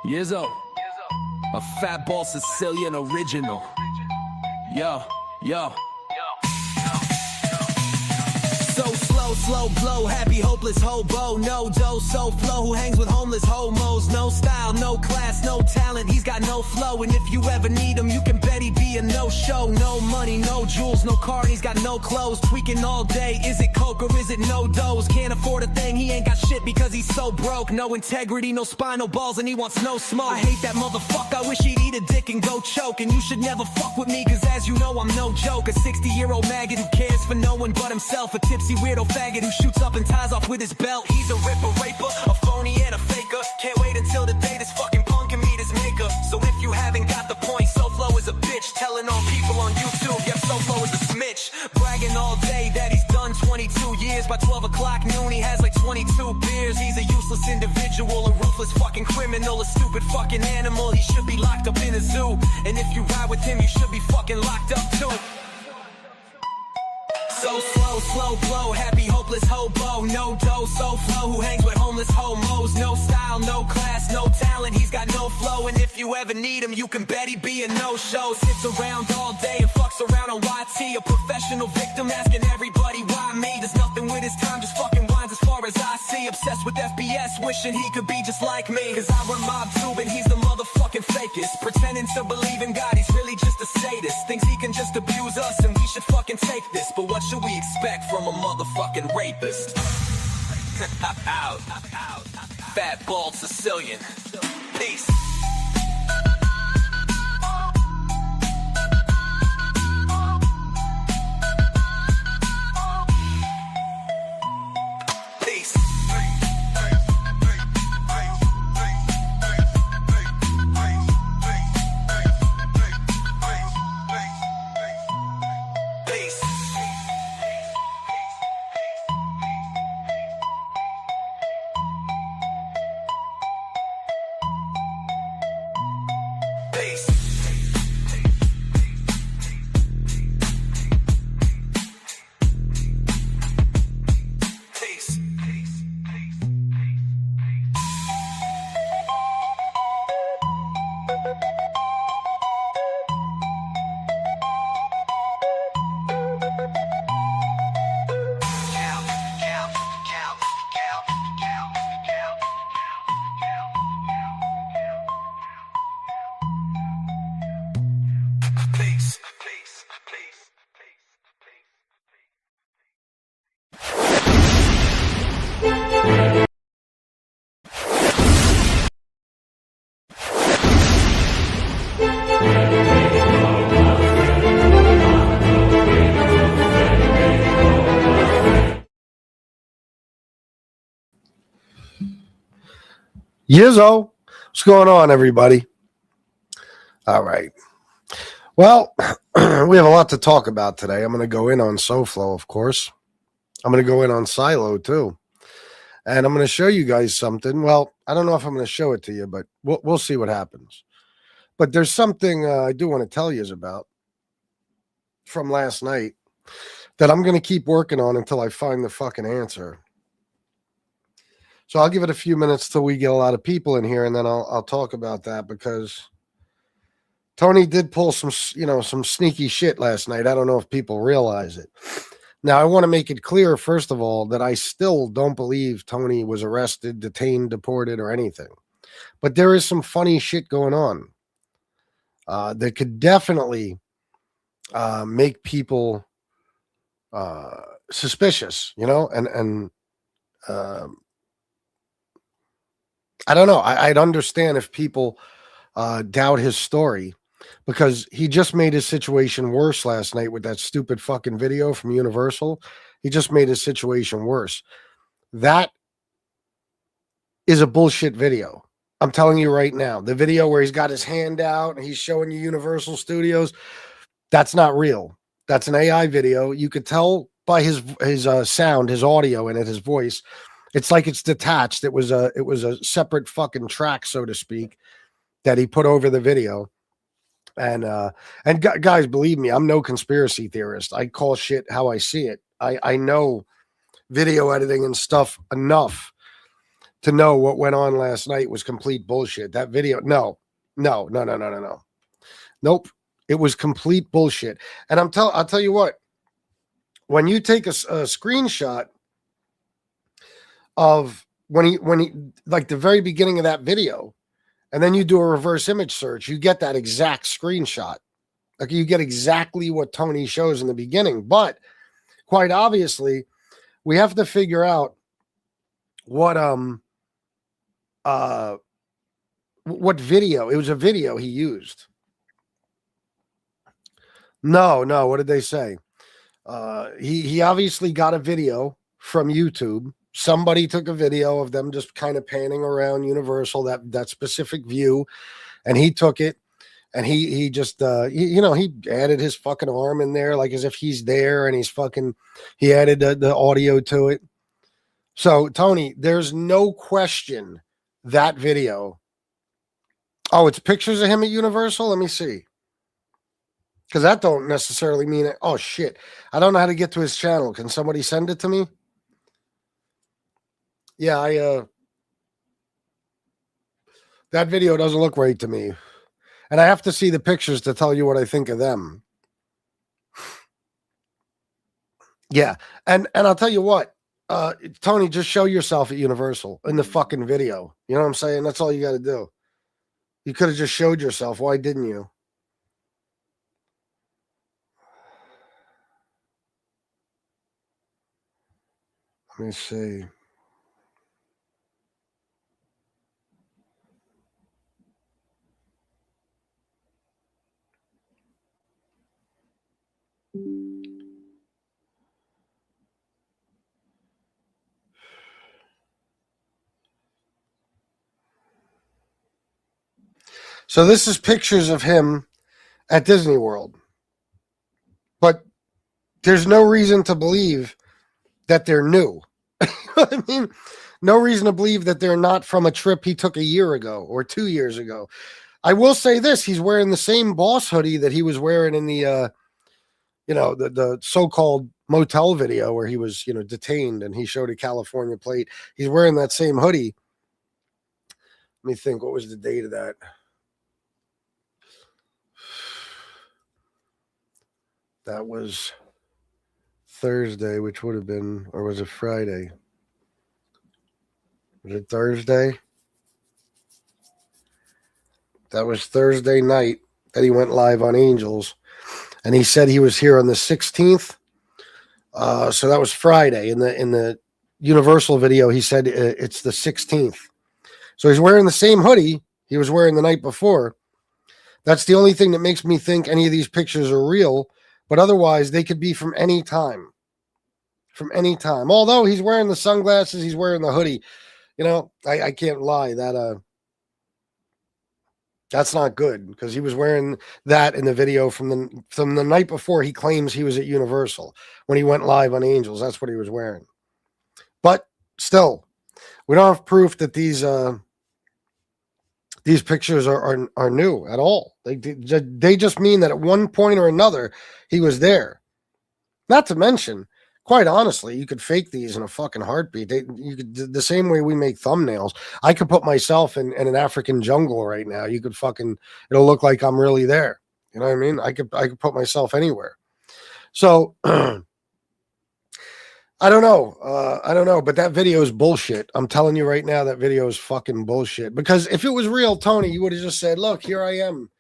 Yizzo, a fat ball Sicilian original. Yo, yo. So slow blow, happy, hopeless hobo. No dough, Soflo, who hangs with homeless homos. No style, no class, no talent, he's got no flow. And if you ever need him, you can bet he'd be a no-show. No money, no jewels, no car, he's got no clothes. Tweaking all day, is it coke or is it no dose? Can't afford a thing, he ain't got shit because he's so broke. No integrity, no spinal balls, and he wants no smoke. I hate that motherfucker, I wish he'd eat a dick and go choke. And you should never fuck with me, cause as you know I'm no joke. A 60-year-old maggot who cares for no one but himself. A tipsy weirdo faggot who shoots up and ties off with his belt. He's a ripper, raper, a phony and a faker. Can't wait until the day this fucking punk can meet his maker. So if you haven't got the point, Soflo is a bitch. Telling on people on YouTube, yep, Soflo is a snitch. Bragging all day that he's done 22 years. By 12 o'clock noon he has like 22 beers. He's a useless individual, a ruthless fucking criminal, a stupid fucking animal. He should be locked up in a zoo. And if you ride with him, you should be fucking locked up too. So slow blow, happy, hopeless hobo. No dough, Soflo, who hangs with homeless homos. No style, no class, no talent, he's got no flow. And if you ever need him, you can bet he'd be a no-show. Sits around all day and fucks around on YT. A professional victim asking everybody why me. Does nothing with his time, just fucking whines as far as I see. Obsessed with FPS, wishing he could be just like me. Cause I run mob too, but he's the motherfucking fakest. Pretending to believe in God, he's really just a sadist. Thinks he can just abuse us and we should fucking take this. But what should we expect from a motherfucking rapist? Fat Bald-Sicilian. Peace. Yizzo, what's going on, everybody? All right. Well, we have a lot to talk about today. I'm going to go in on Soflo, of course. I'm going to go in on Silo, too. And I'm going to show you guys something. Well, I don't know if I'm going to show it to you, but we'll see what happens. But there's something I do want to tell you about from last night that I'm going to keep working on until I find the fucking answer. So I'll give it a few minutes till we get a lot of people in here, and then I'll talk about that, because Tony did pull some sneaky shit last night. I don't know if people realize it. Now, I want to make it clear, first of all, that I still don't believe Tony was arrested, detained, deported, or anything. But there is some funny shit going on that could definitely make people suspicious, and I don't know. I'd understand if people doubt his story, because he just made his situation worse last night with that stupid fucking video from Universal. He just made his situation worse. That is a bullshit video. I'm telling you right now. The video where he's got his hand out and he's showing you Universal Studios, that's not real. That's an AI video. You could tell by his sound, his audio in it, his voice. It's like it's detached. It was a separate fucking track, so to speak, that he put over the video. And guys, believe me, I'm no conspiracy theorist. I call shit how I see it. I know video editing and stuff enough to know what went on last night was complete bullshit. That video, no. Nope. It was complete bullshit. And I'll tell you what, when you take a screenshot of when he like the very beginning of that video, and then you do a reverse image search, you get that exact screenshot. Like you get exactly what Tony shows in the beginning. But quite obviously, we have to figure out what video. It was a video he used. No, what did they say? He obviously got a video from YouTube. Somebody took a video of them just kind of panning around Universal, that specific view, and he took it, and he just he added his fucking arm in there like as if he's there, and he added the audio to it. So Tony, there's no question that video. Oh, it's pictures of him at Universal. Let me see. Because that don't necessarily mean it. Oh, shit. I don't know how to get to his channel. Can somebody send it to me? Yeah, that video doesn't look right to me. And I have to see the pictures to tell you what I think of them. Yeah. And I'll tell you what, Tony, just show yourself at Universal in the fucking video. You know what I'm saying? That's all you got to do. You could have just showed yourself. Why didn't you? Let me see. So this is pictures of him at Disney World. But there's no reason to believe that they're new. I mean, no reason to believe that they're not from a trip he took a year ago or 2 years ago. I will say this, he's wearing the same boss hoodie that he was wearing in the the so-called motel video where he was, detained and he showed a California plate. He's wearing that same hoodie. Let me think, what was the date of that? That was Thursday, which would have been, or was it Friday? Was it Thursday? That was Thursday night that he went live on Angels. And he said he was here on the 16th. So that was Friday. In the Universal video, he said it's the 16th. So he's wearing the same hoodie he was wearing the night before. That's the only thing that makes me think any of these pictures are real. But otherwise, they could be from any time. From any time. Although he's wearing the sunglasses, he's wearing the hoodie. I can't lie. That's not good because he was wearing that in the video from the night before he claims he was at Universal when he went live on Angels. That's what he was wearing. But still, we don't have proof that these pictures are new at all. They just mean that at one point or another he was there. Not to mention, quite honestly, you could fake these in a fucking heartbeat. You could, the same way we make thumbnails. I could put myself in an African jungle right now. You could it'll look like I'm really there. You know what I mean? I could put myself anywhere. So I don't know. But that video is bullshit. I'm telling you right now, that video is fucking bullshit. Because if it was real, Tony, you would have just said, "Look, here I am,"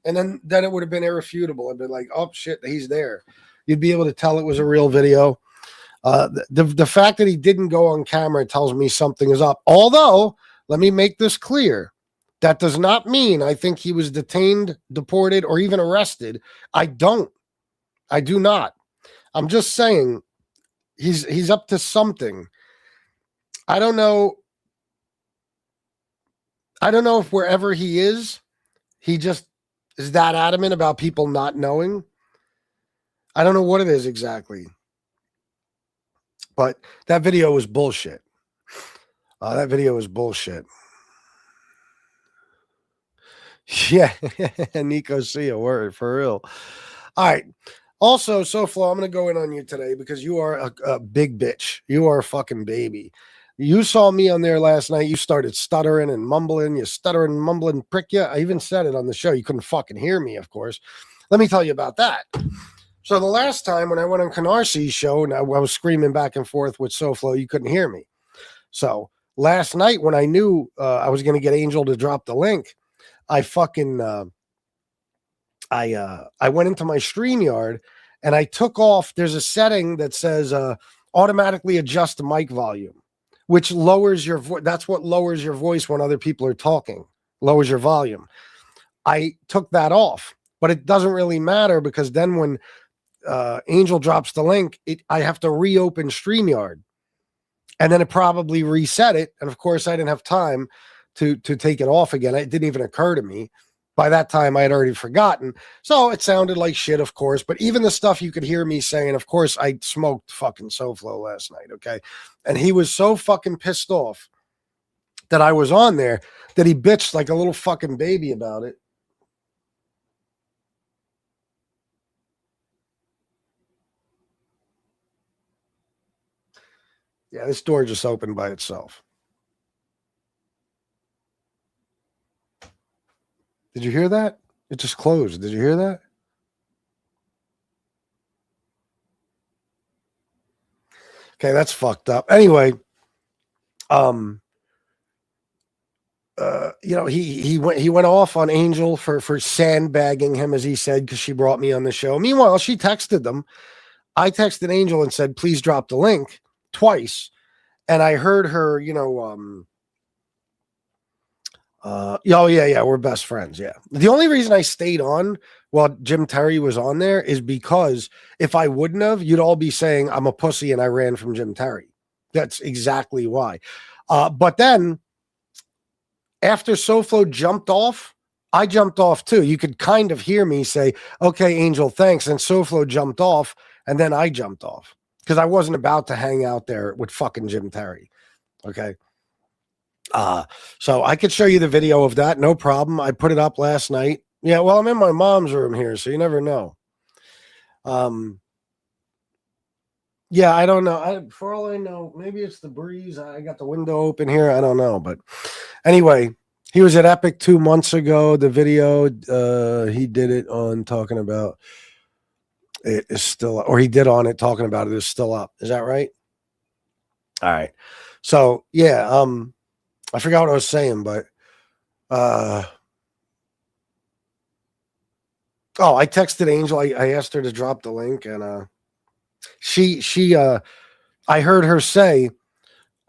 and then it would have been irrefutable. I'd been like, "Oh shit, he's there." You'd be able to tell it was a real video. The fact that he didn't go on camera tells me something is up. Although, let me make this clear. That does not mean I think he was detained, deported, or even arrested. I do not. I'm just saying he's up to something. I don't know if wherever he is, he just is that adamant about people not knowing. I don't know what it is exactly. But that video was bullshit. That video was bullshit. Yeah. Nico, see a word for real. All right. Also, Soflo, I'm going to go in on you today because you are a big bitch. You are a fucking baby. You saw me on there last night. You started stuttering and mumbling. You stuttering and mumbling prick you. I even said it on the show. You couldn't fucking hear me, of course. Let me tell you about that. So the last time when I went on Canarsi's show and I was screaming back and forth with Soflo, you couldn't hear me. So last night when I knew I was going to get Angel to drop the link, I fucking I went into my StreamYard and I took off. There's a setting that says automatically adjust the mic volume, which lowers your voice. That's what lowers your voice when other people are talking, lowers your volume. I took that off, but it doesn't really matter because then when Angel drops the link, I have to reopen StreamYard, and then it probably reset it. And of course, I didn't have time to take it off again. It didn't even occur to me. By that time, I had already forgotten. So it sounded like shit, of course. But even the stuff you could hear me saying, of course, I smoked fucking Soflo last night, okay? And he was so fucking pissed off that I was on there that he bitched like a little fucking baby about it. Yeah, this door just opened by itself. Did you hear that? It just closed. Did you hear that? Okay, that's fucked up. Anyway, he went off on Angel for sandbagging him, as he said, because she brought me on the show. Meanwhile, she texted them. I texted Angel and said, please drop the link twice. And I heard her, we're best friends. Yeah. The only reason I stayed on while Jim Terry was on there is because if I wouldn't have, you'd all be saying I'm a pussy and I ran from Jim Terry. That's exactly why. But then after Soflo jumped off, I jumped off too. You could kind of hear me say, okay, Angel, thanks. And Soflo jumped off and then I jumped off because I wasn't about to hang out there with fucking Jim Terry. Okay. So I could show you the video of that. No problem. I put it up last night. Yeah. Well, I'm in my mom's room here, so you never know. Yeah, I don't know. For all I know, maybe it's the breeze. I got the window open here. I don't know. But anyway, he was at Epic 2 months ago. The video he did it on talking about it is still, or he did on it talking about it is still up. Is that right? All right. So yeah, I forgot what I was saying, but I texted Angel. I asked her to drop the link, and I heard her say,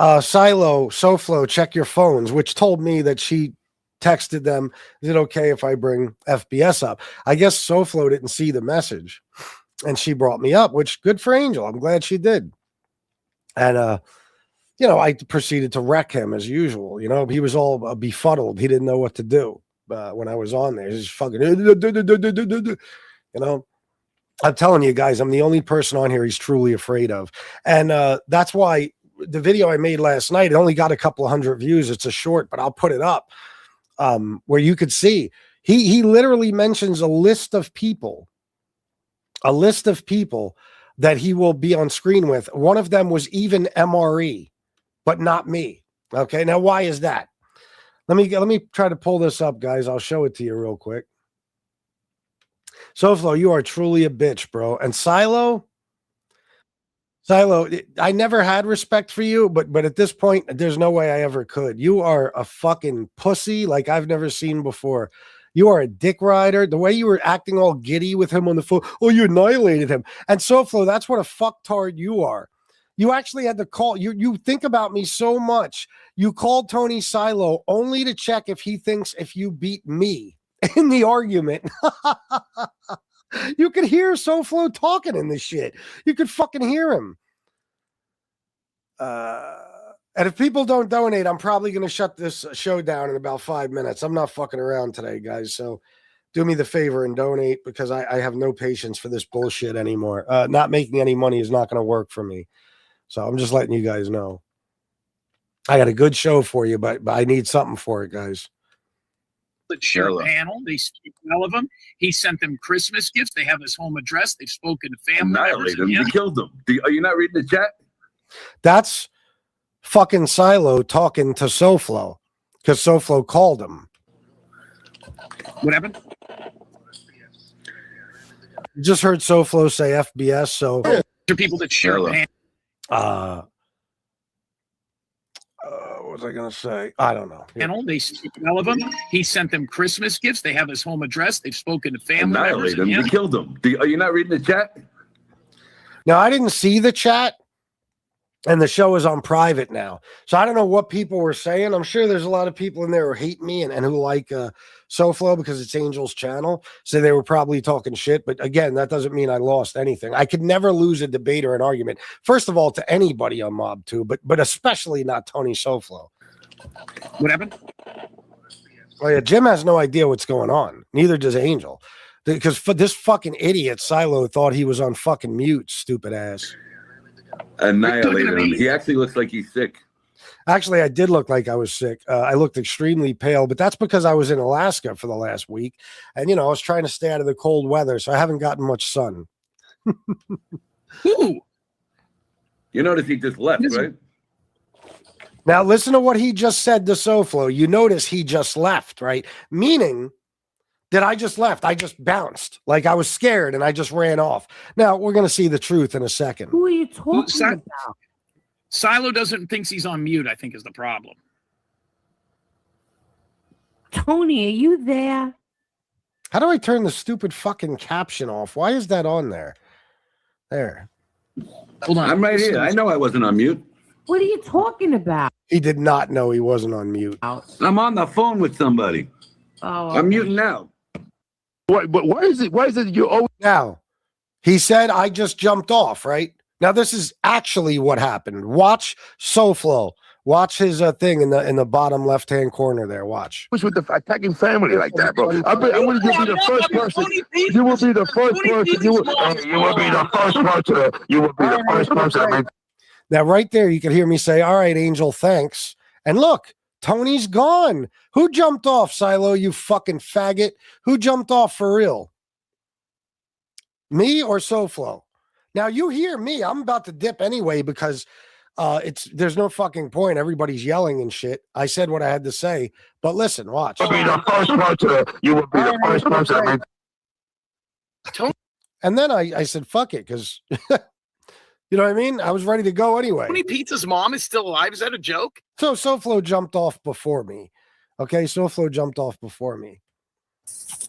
Soflo, check your phones, which told me that she texted them, is it okay if I bring FBS up? I guess Soflo didn't see the message, and she brought me up, which good for Angel. I'm glad she did. And, I proceeded to wreck him as usual. He was all befuddled. He didn't know what to do when I was on there. He's fucking, I'm telling you guys, I'm the only person on here he's truly afraid of. And that's why the video I made last night, it only got a couple of hundred views. It's a short, but I'll put it up where you could see. He literally mentions a list of people that he will be on screen with. One of them was even MRE, but not me. Okay, now why is that? Let me try to pull this up, guys. I'll show it to you real quick. Soflo, you are truly a bitch, bro. And Silo, I never had respect for you, but at this point, there's no way I ever could. You are a fucking pussy like I've never seen before. You are a dick rider. The way you were acting all giddy with him on the phone. Oh, you annihilated him. And Soflo, that's what a fucktard you are. You actually had to call. You think about me so much. You called Tony Silo only to check if he thinks if you beat me in the argument. You could hear Soflo talking in this shit. You could fucking hear him. And if people don't donate, I'm probably going to shut this show down in about 5 minutes. I'm not fucking around today, guys. So do me the favor and donate because I have no patience for this bullshit anymore. Not making any money is not going to work for me. So I'm just letting you guys know. I got a good show for you, but I need something for it, guys. Share panel. They speak well of him. He sent them Christmas gifts. They have his home address. They've spoken to family members. Annihilated him. He killed them. Are you not reading the chat? That's fucking Silo talking to Soflo because Soflo called him. What happened? You just heard Soflo say FBS, so There are people that share what was I gonna say? I don't know. panel. They speak well of him. He sent them Christmas gifts. They have his home address. They've spoken to family members. Annihilate him. Yeah. We killed him. Are you not reading the chat? Now I didn't see the chat, and the show is on private now, so I don't know what people were saying. I'm sure there's a lot of people in there who hate me and who like Soflo because it's Angel's channel, so they were probably talking shit. But again, that doesn't mean I lost anything. I could never lose a debate or an argument. First of all, to anybody on Mob 2, but especially not Tony Soflo. What happened? Oh yeah, Jim has no idea what's going on. Neither does Angel, because this fucking idiot Silo thought he was on fucking mute. Stupid ass. Annihilate him. He actually looks like he's sick. Actually, I did look like I was sick. I looked extremely pale, but that's because I was in Alaska for the last week. And, I was trying to stay out of the cold weather, so I haven't gotten much sun. Ooh. You notice he just left, right? Now, listen to what he just said to Soflo. You notice he just left, right? Meaning that I just left. I just bounced. Like I was scared and I just ran off. Now, we're going to see the truth in a second. Who are you talking about? Silo thinks he's on mute, I think, is the problem. Tony, are you there? How do I turn the stupid fucking caption off? Why is that on there? There. Hold on. I'm right here. I know I wasn't on mute. What are you talking about? He did not know he wasn't on mute. I'm on the phone with somebody. Oh, I'm muting now. But why is it you always Now, he said, I just jumped off, right? Now, this is actually what happened. Watch Soflo. Watch his thing in the bottom left-hand corner there. Watch. with the attacking family like that, bro? I want you to be the first person. You will be the first person. You will be the first person. You will be the first person. Now, right there, you can hear me say, all right, Angel, thanks. And look, Tony's gone. Who jumped off, Silo, you fucking faggot? Who jumped off for real? Me or Soflo? Now, you hear me. I'm about to dip anyway because there's no fucking point. Everybody's yelling and shit. I said what I had to say. But listen, watch. You will be the first person. You will be the first person. And then I said, fuck it, because... You know what I mean? I was ready to go anyway. Tony Pizza's mom is still alive. Is that a joke? So Soflo jumped off before me. Okay, Soflo jumped off before me.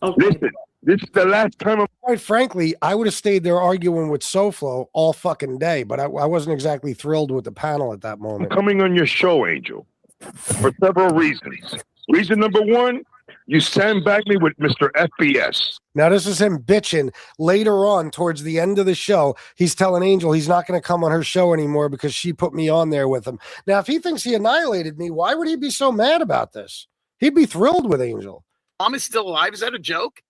okay. Listen, this is the last time Quite frankly, I would have stayed there arguing with Soflo all fucking day, but I wasn't exactly thrilled with the panel at that moment. coming on your show, Angel, for several reasons. Reason number one, you sandbagged me with Mr. FBS. Now, this is him bitching later on towards the end of the show. He's telling Angel he's not going to come on her show anymore because she put me on there with him. Now, if he thinks he annihilated me, why would he be so mad about this? He'd be thrilled with Angel. Mom is still alive. Is that a joke?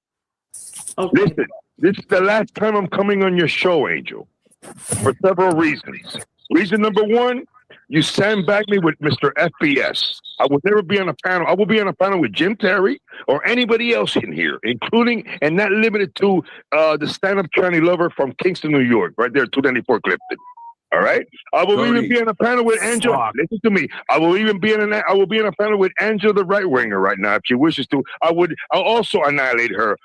Okay. Listen, this is the last time I'm coming on your show, Angel, for several reasons. Reason number one, you sandbagged me with Mr. FBS. I will never be on a panel. I will be on a panel with Jim Terry or anybody else in here, including and not limited to the stand-up tranny lover from Kingston, New York, right there, 294 Clifton. All right. I will even be on a panel with Angela. Listen to me. I will be on a panel with Angela, the right winger, right now, if she wishes to. I'll also annihilate her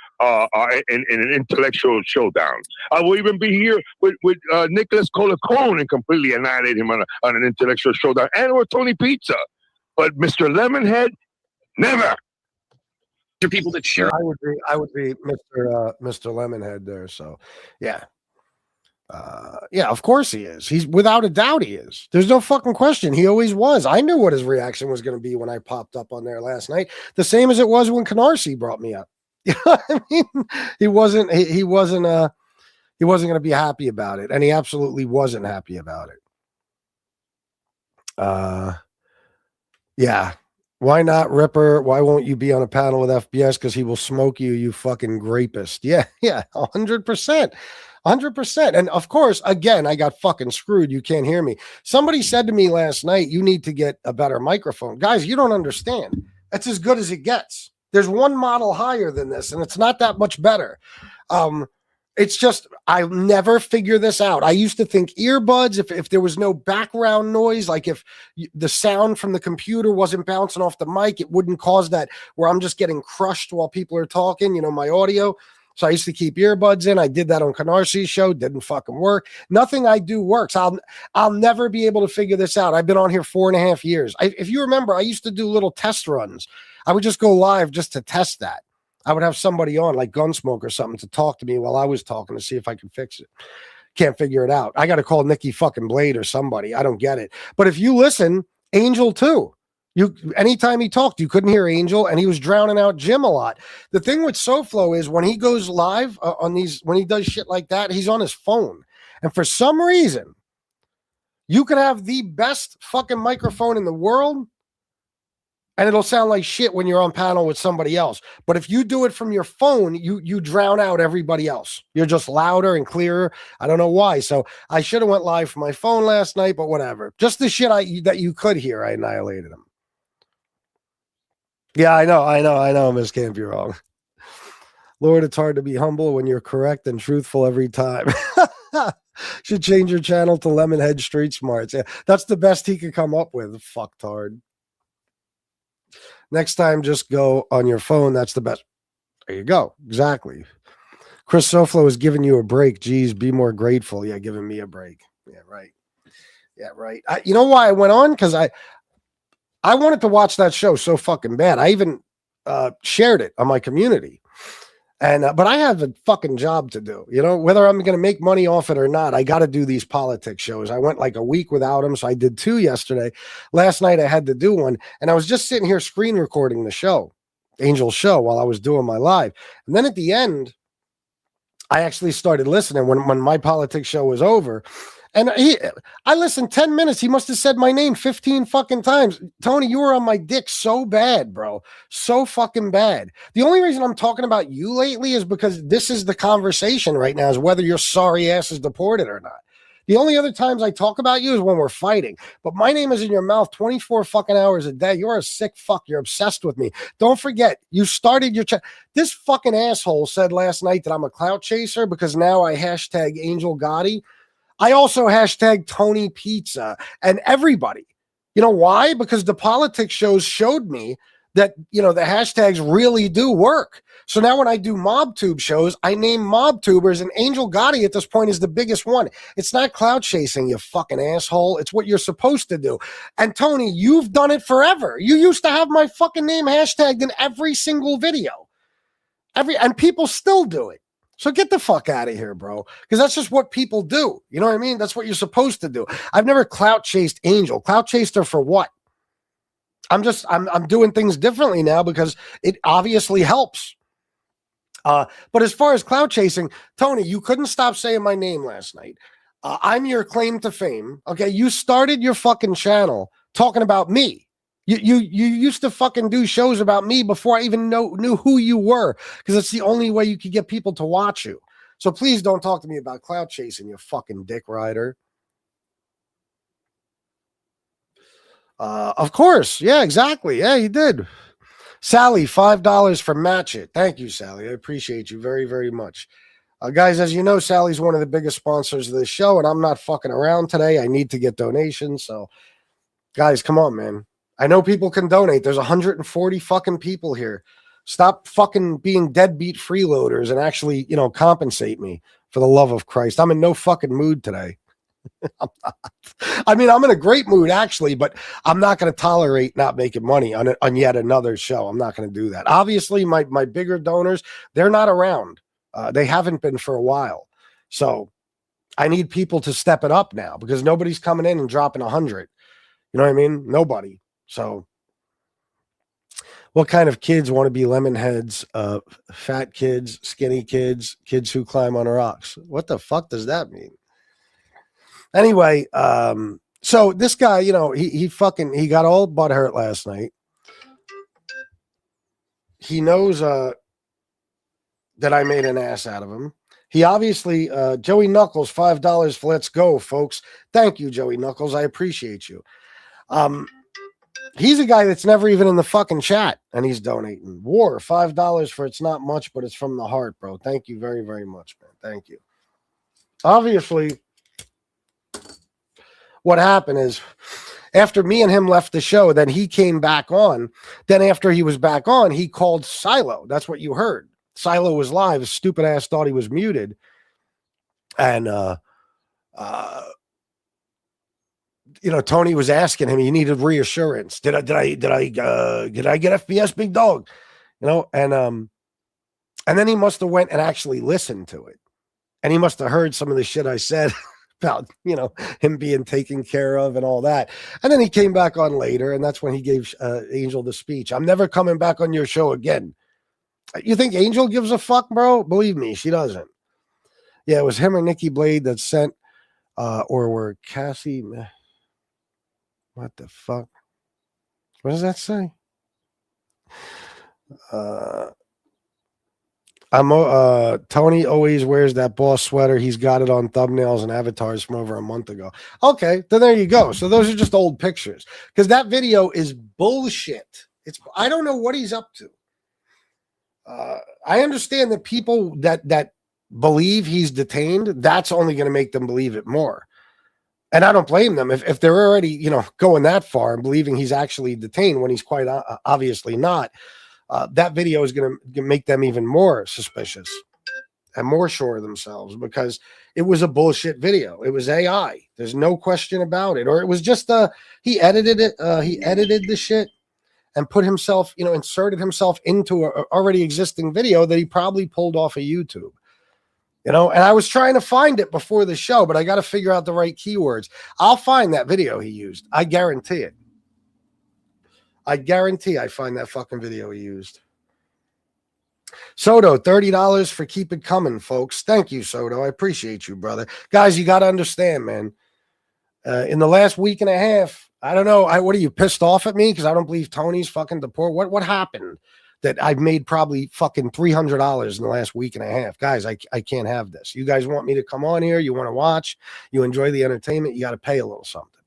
in an intellectual showdown. I will even be here with Nicholas Colacone and completely annihilate him on an intellectual showdown, and with Tony Pizza. But Mr. Lemonhead, never. There are people that share. I would be Mr. Lemonhead there. So, yeah. Yeah, of course he is. He's without a doubt he is. There's no fucking question. He always was. I knew what his reaction was going to be when I popped up on there last night. The same as it was when Canarsie brought me up. You know what I mean? He wasn't going to be happy about it, and he absolutely wasn't happy about it. Yeah. Why not, Ripper? Why won't you be on a panel with FBS? Because he will smoke you, you fucking grapist. Yeah, 100%. 100%. And of course, again, I got fucking screwed. You can't hear me. Somebody said to me last night, you need to get a better microphone. Guys, you don't understand. That's as good as it gets. There's one model higher than this, and it's not that much better. It's just, I'll never figure this out. I used to think earbuds, if there was no background noise, like if the sound from the computer wasn't bouncing off the mic, it wouldn't cause that where I'm just getting crushed while people are talking, my audio. So I used to keep earbuds in. I did that on Canarsi's show. Didn't fucking work. Nothing I do works. I'll never be able to figure this out. I've been on here 4.5 years. If you remember, I used to do little test runs. I would just go live just to test that. I would have somebody on like Gunsmoke or something to talk to me while I was talking to see if I could fix it. Can't figure it out. I got to call Nikki fucking Blade or somebody. I don't get it. But if you listen, Angel too. Anytime he talked, you couldn't hear Angel, and he was drowning out Jim a lot. The thing with Soflo is when he goes live when he does shit like that, he's on his phone. And for some reason, you could have the best fucking microphone in the world, and it'll sound like shit when you're on panel with somebody else. But if you do it from your phone, you drown out everybody else. You're just louder and clearer. I don't know why. So I should have went live from my phone last night, but whatever. Just the shit that you could hear, I annihilated them. Yeah, I know, Miss Camp, you're wrong. Lord, it's hard to be humble when you're correct and truthful every time. Should change your channel to Lemonhead Street Smarts. Yeah, that's the best he could come up with, fucktard. Next time, just go on your phone. That's the best. There you go. Exactly. Chris Soflo is giving you a break. Geez, be more grateful. Yeah, giving me a break. Yeah, right. Yeah, right. You know why I went on? Because I wanted to watch that show so fucking bad. I even shared it on my community. But I have a fucking job to do, whether I'm going to make money off it or not. I got to do these politics shows. I went like a week without them. So I did 2 yesterday. Last night I had to do one, and I was just sitting here screen recording the show, Angel's show, while I was doing my live. And then at the end, I actually started listening when my politics show was over. And I listened 10 minutes. He must have said my name 15 fucking times. Tony, you were on my dick so bad, bro. So fucking bad. The only reason I'm talking about you lately is because this is the conversation right now, is whether your sorry ass is deported or not. The only other times I talk about you is when we're fighting. But my name is in your mouth 24 fucking hours a day. You're a sick fuck. You're obsessed with me. Don't forget, you started your this fucking asshole said last night that I'm a clout chaser because now I hashtag Angel Gotti. I also hashtag Tony Pizza and everybody. You know why? Because the politics shows showed me that, the hashtags really do work. So now when I do MobTube shows, I name MobTubers, and Angel Gotti at this point is the biggest one. It's not clout chasing, you fucking asshole. It's what you're supposed to do. And Tony, you've done it forever. You used to have my fucking name hashtagged in every single video. And people still do it. So get the fuck out of here, bro. Because that's just what people do. You know what I mean? That's what you're supposed to do. I've never clout chased Angel. Clout chased her for what? I'm doing things differently now because it obviously helps. But as far as clout chasing, Tony, you couldn't stop saying my name last night. I'm your claim to fame. Okay. You started your fucking channel talking about me. You used to fucking do shows about me before I even knew who you were, because it's the only way you could get people to watch you. So please don't talk to me about clout chasing, you fucking dick rider. Of course. Yeah, exactly. Yeah, you did. Sally, $5 for Match It. Thank you, Sally. I appreciate you very, very much. Guys, as you know, Sally's one of the biggest sponsors of this show, and I'm not fucking around today. I need to get donations. So, guys, come on, man. I know people can donate. There's 140 fucking people here. Stop fucking being deadbeat freeloaders and actually, compensate me, for the love of Christ. I'm in no fucking mood today. I'm not. I mean, I'm in a great mood, actually, but I'm not going to tolerate not making money on yet another show. I'm not going to do that. Obviously, my bigger donors, they're not around. They haven't been for a while. So I need people to step it up now because nobody's coming in and dropping 100. You know what I mean? Nobody. So what kind of kids want to be lemon heads? Fat kids, skinny kids, kids who climb on rocks. What the fuck does that mean? Anyway, so this guy, he got all butthurt last night. He knows that I made an ass out of him. He obviously, Joey Knuckles, $5 for Let's Go, folks. Thank you, Joey Knuckles. I appreciate you. He's a guy that's never even in the fucking chat, and he's donating. War, $5 for it's not much, but it's from the heart, bro. Thank you very, very much, man. Thank you. Obviously, what happened is after me and him left the show, then he came back on. Then after he was back on, he called Silo. That's what you heard. Silo was live. His stupid ass thought he was muted. And, Tony was asking him, he needed reassurance. Did I get FBS, big dog? And then he must have went and actually listened to it. And he must have heard some of the shit I said about, him being taken care of and all that. And then he came back on later, and that's when he gave Angel the speech. I'm never coming back on your show again. You think Angel gives a fuck, bro? Believe me, she doesn't. Yeah, it was him or Nikki Blade that sent, or were Cassie. What the fuck? What does that say? Tony always wears that boss sweater. He's got it on thumbnails and avatars from over a month ago. Okay, then there you go. So those are just old pictures, because that video is bullshit. I don't know what he's up to. I understand that people that believe he's detained, that's only going to make them believe it more. And I don't blame them if they're already, going that far and believing he's actually detained when he's quite obviously not. That video is going to make them even more suspicious and more sure of themselves, because it was a bullshit video. It was AI. There's no question about it. Or it was just he edited it. He edited the shit and put himself, inserted himself into a already existing video that he probably pulled off of YouTube. And I was trying to find it before the show, but I got to figure out the right keywords. I'll find that video he used. I guarantee it. I guarantee I find that fucking video he used. Soto, $30 for keep it coming, folks. Thank you, Soto. I appreciate you, brother. Guys, you got to understand, man. In the last week and a half, I don't know. What are you, pissed off at me because I don't believe Tony's fucking deported? What happened? That I've made probably fucking $300 in the last week and a half. Guys, I can't have this. You guys want me to come on here? You want to watch? You enjoy the entertainment? You got to pay a little something.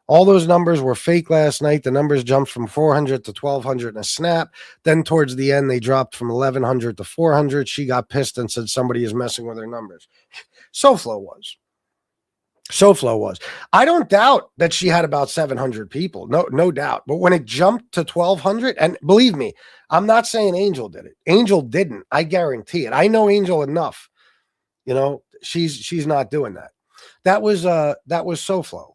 All those numbers were fake last night. The numbers jumped from 400 to 1,200 in a snap. Then towards the end, they dropped from 1,100 to 400. She got pissed and said somebody is messing with her numbers. Soflo was. I don't doubt that she had about 700 people. No doubt. But when it jumped to 1,200, and believe me, I'm not saying Angel did it. Angel didn't. I guarantee it. I know Angel enough. She's not doing that. That was Soflo.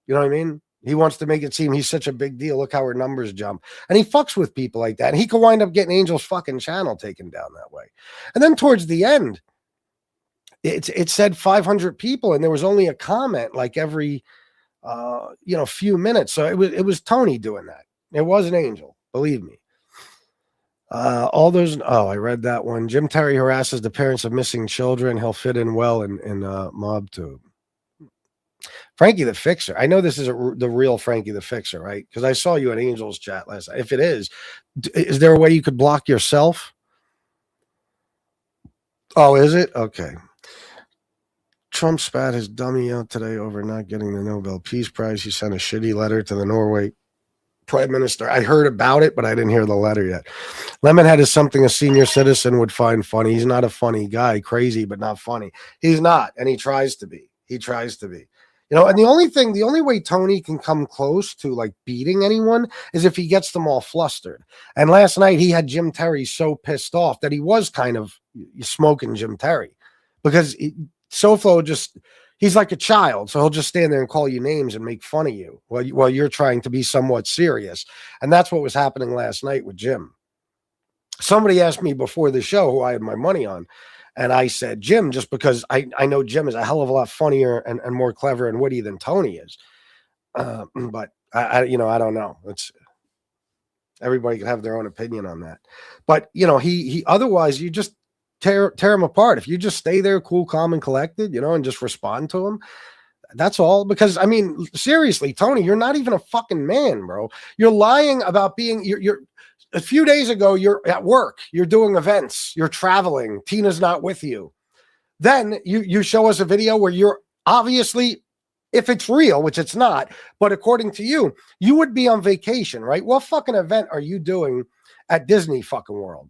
You know what I mean? He wants to make it seem he's such a big deal. Look how her numbers jump. And he fucks with people like that. And he could wind up getting Angel's fucking channel taken down that way. And then towards the end, it said 500 people, and there was only a comment like every few minutes. So it was Tony doing that. It wasn't Angel, believe me. All those. Oh, I read that one. Jim Terry harasses the parents of missing children. He'll fit in well in MobTube. Frankie the Fixer. I know this is the real Frankie the Fixer, right? Because I saw you in Angel's chat last night. If it is there a way you could block yourself? Oh, is it? Okay. Trump spat his dummy out today over not getting the Nobel Peace Prize. He sent a shitty letter to the Norway Prime Minister. I heard about it, but I didn't hear the letter yet. Lemonhead is something a senior citizen would find funny. He's not a funny guy. Crazy, but not funny. He's not, and he tries to be. And the only way Tony can come close to like beating anyone is if he gets them all flustered. And last night he had Jim Terry so pissed off that he was kind of smoking Jim Terry, because Soflo he's like a child. So he'll just stand there and call you names and make fun of you while you're trying to be somewhat serious. And that's what was happening last night with Jim. Somebody asked me before the show who I had my money on. And I said, Jim, just because I know Jim is a hell of a lot funnier and more clever and witty than Tony is. But I don't know. Everybody can have their own opinion on that. But, he otherwise you just tear him apart. If you just stay there cool, calm, and collected, and just respond to him. That's all. Because, I mean, seriously, Tony, you're not even a fucking man, bro. You're lying about being, you're a few days ago, you're at work, you're doing events, you're traveling, Tina's not with you. Then you show us a video where you're obviously if it's real, which it's not, but according to you, you would be on vacation, right? What fucking event are you doing at Disney fucking World?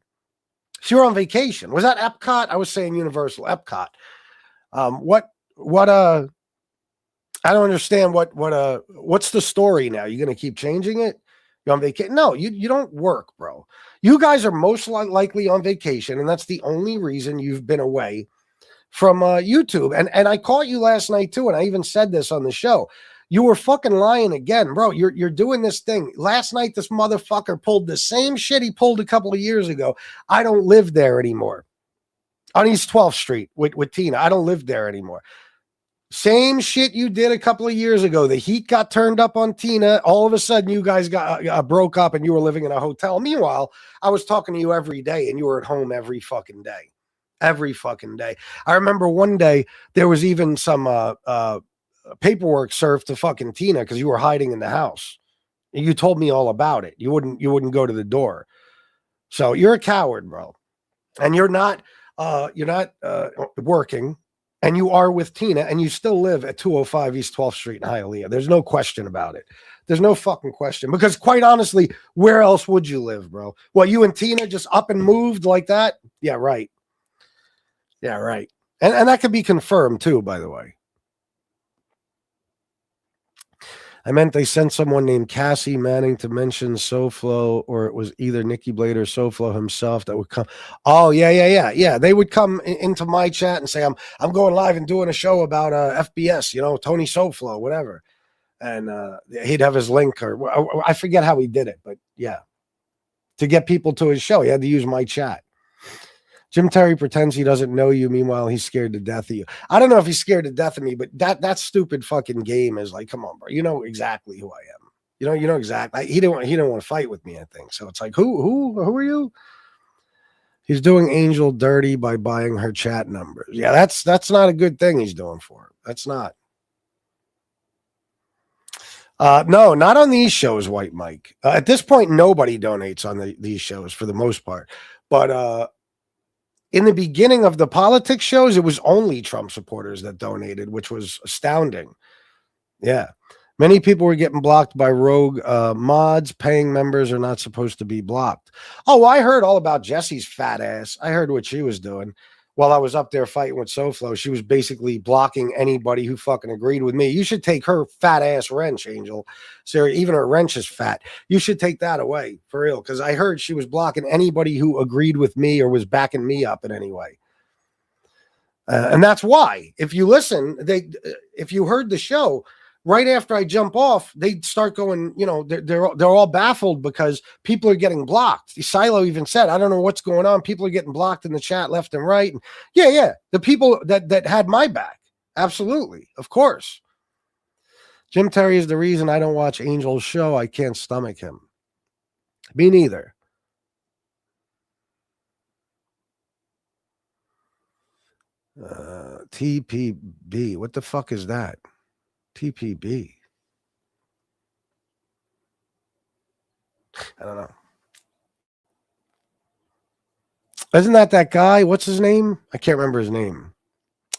So you're on vacation. Was that Epcot? I was saying Universal Epcot. I don't understand what's the story now? You going to keep changing it? You're on vacation? No, you don't work, bro. You guys are most likely on vacation, and that's the only reason you've been away from YouTube. And I caught you last night too, and I even said this on the show. You were fucking lying again, bro. You're doing this thing. Last night, this motherfucker pulled the same shit he pulled a couple of years ago. I don't live there anymore. On East 12th Street with Tina. I don't live there anymore. Same shit you did a couple of years ago. The heat got turned up on Tina. All of a sudden, you guys got broke up and you were living in a hotel. Meanwhile, I was talking to you every day and you were at home every fucking day. Every fucking day. I remember one day there was even some paperwork served to fucking Tina because you were hiding in the house. You told me all about it. You wouldn't go to the door. So you're a coward, bro. And you're not working. And you are with Tina, and you still live at 205 East 12th Street in Hialeah. There's no question about it. There's no fucking question. Because quite honestly, where else would you live, bro? Well, you and Tina just up and moved like that? Yeah, right. Yeah, right. And that could be confirmed too, by the way. I meant they sent someone named Cassie Manning to mention Soflo, or it was either Nikki Blade or Soflo himself that would come. Oh, yeah. They would come into my chat and say, I'm going live and doing a show about FBS, Tony Soflo, whatever. And he'd have his link, or I forget how he did it, but yeah. To get people to his show, he had to use my chat. Jim Terry pretends he doesn't know you. Meanwhile, he's scared to death of you. I don't know if he's scared to death of me, but that stupid fucking game is like, come on, bro. You know exactly who I am. You know exactly. He didn't want to fight with me, I think. So it's like, who are you? He's doing Angel dirty by buying her chat numbers. Yeah, that's not a good thing he's doing for her. That's not. No, not on these shows, White Mike. At this point, nobody donates on these shows for the most part. But in the beginning of the politics shows, it was only Trump supporters that donated, which was astounding. Yeah. Many people were getting blocked by rogue mods. Paying members are not supposed to be blocked. Oh, I heard all about Jesse's fat ass. I heard what she was doing while I was up there fighting with Soflo. She was basically blocking anybody who fucking agreed with me. You should take her fat ass wrench, Angel. Sarah, even her wrench is fat. You should take that away for real. Because I heard she was blocking anybody who agreed with me or was backing me up in any way. And that's why, if you listen, if you heard the show, right after I jump off, they start going, they're all baffled because people are getting blocked. Silo even said, I don't know what's going on. People are getting blocked in the chat left and right. And yeah. The people that had my back. Absolutely. Of course. Jim Terry is the reason I don't watch Angel's show. I can't stomach him. Me neither. TPB. What the fuck is that? TPB. I don't know. Isn't that guy? What's his name? I can't remember his name.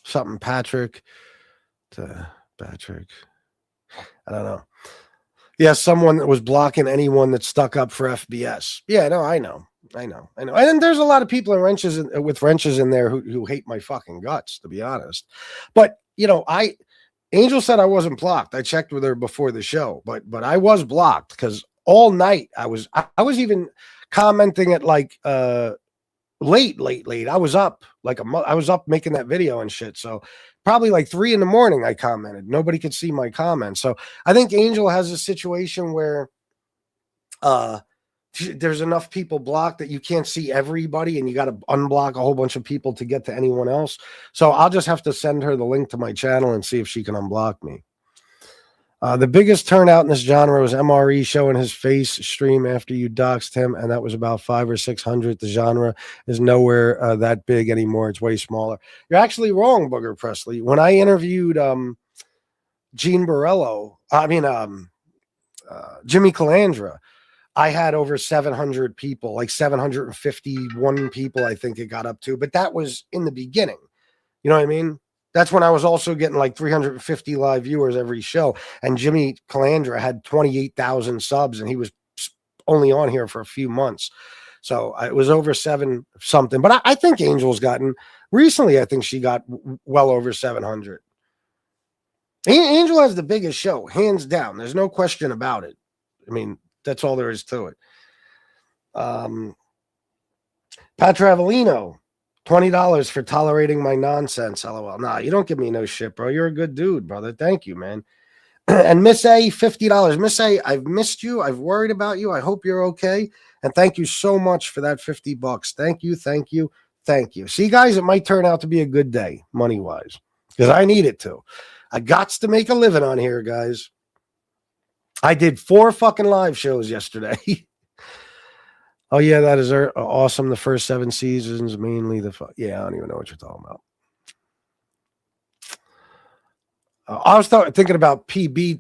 Something Patrick. Patrick. I don't know. Yeah, someone that was blocking anyone that stuck up for FBS. Yeah, no, I know. And then there's a lot of people with wrenches in there who hate my fucking guts, to be honest. But, Angel said I wasn't blocked. I checked with her before the show, but I was blocked because all night I was even commenting at like late. I was up I was up making that video and shit. So probably like 3 a.m. I commented. Nobody could see my comments. So I think Angel has a situation where there's enough people blocked that you can't see everybody and you got to unblock a whole bunch of people to get to anyone else. So I'll just have to send her the link to my channel and see if she can unblock me. The biggest turnout in this genre was MRE showing his face stream after you doxed him, and that was about 500 or 600. The genre is nowhere that big anymore. It's way smaller. You're actually wrong, Booger Presley. When I interviewed Gene Borello, Jimmy Calandra, I had over 700 people, like 751 people, I think it got up to. But that was in the beginning. You know what I mean? That's when I was also getting like 350 live viewers every show. And Jimmy Calandra had 28,000 subs, and he was only on here for a few months. So it was over 7 something. But I think Angel's gotten recently, I think she got well over 700. Angel has the biggest show, hands down. There's no question about it. I mean, that's all there is to it. Pat Travelino, $20 for tolerating my nonsense. LOL. Nah, you don't give me no shit, bro. You're a good dude, brother. Thank you, man. And Miss A, $50. Miss A, I've missed you. I've worried about you. I hope you're okay. And thank you so much for that $50. Thank you, thank you, thank you. See, guys, it might turn out to be a good day, money-wise, because I need it to. I gots to make a living on here, guys. I did 4 fucking live shows yesterday. Oh, yeah, that is awesome. The first 7 seasons, mainly yeah, I don't even know what you're talking about. I was thinking about PBD,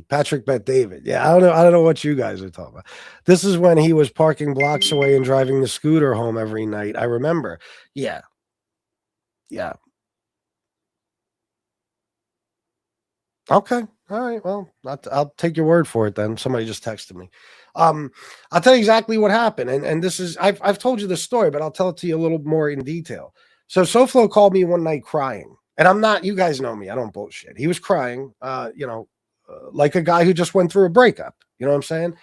Patrick Bet David. Yeah, I don't know what you guys are talking about. This is when he was parking blocks away and driving the scooter home every night. I remember. Yeah. Yeah. Okay. All right. Well, I'll take your word for it then. Somebody just texted me. I'll tell you exactly what happened. And this is, I've told you the story, but I'll tell it to you a little more in detail. So Soflo called me one night crying. And I'm not, you guys know me. I don't bullshit. He was crying, like a guy who just went through a breakup. You know what I'm saying?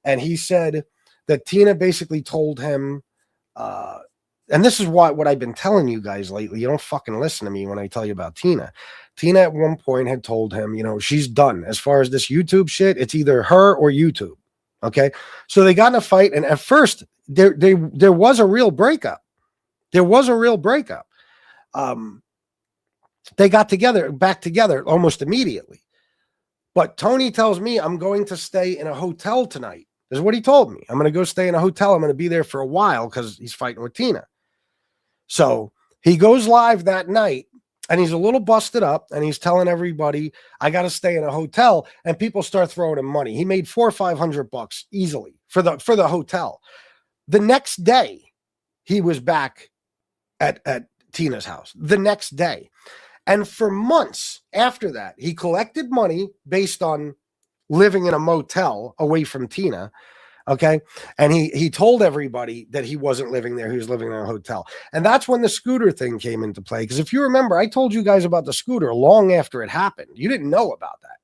And he said that Tina basically told him, and this is what I've been telling you guys lately. You don't fucking listen to me when I tell you about Tina. Tina at one point had told him, she's done. As far as this YouTube shit, it's either her or YouTube. Okay. So they got in a fight. And at first there was a real breakup. There was a real breakup. They got back together almost immediately. But Tony tells me I'm going to stay in a hotel tonight. This is what he told me. I'm going to go stay in a hotel. I'm going to be there for a while because he's fighting with Tina. So he goes live that night and he's a little busted up and he's telling everybody, I got to stay in a hotel, and people start throwing him money. He made $400 or $500 easily for the hotel. The next day he was back at Tina's house the next day. And for months after that, he collected money based on living in a motel away from Tina. Okay. And he told everybody that he wasn't living there. He was living in a hotel. And that's when the scooter thing came into play. Because if you remember, I told you guys about the scooter long after it happened. You didn't know about that.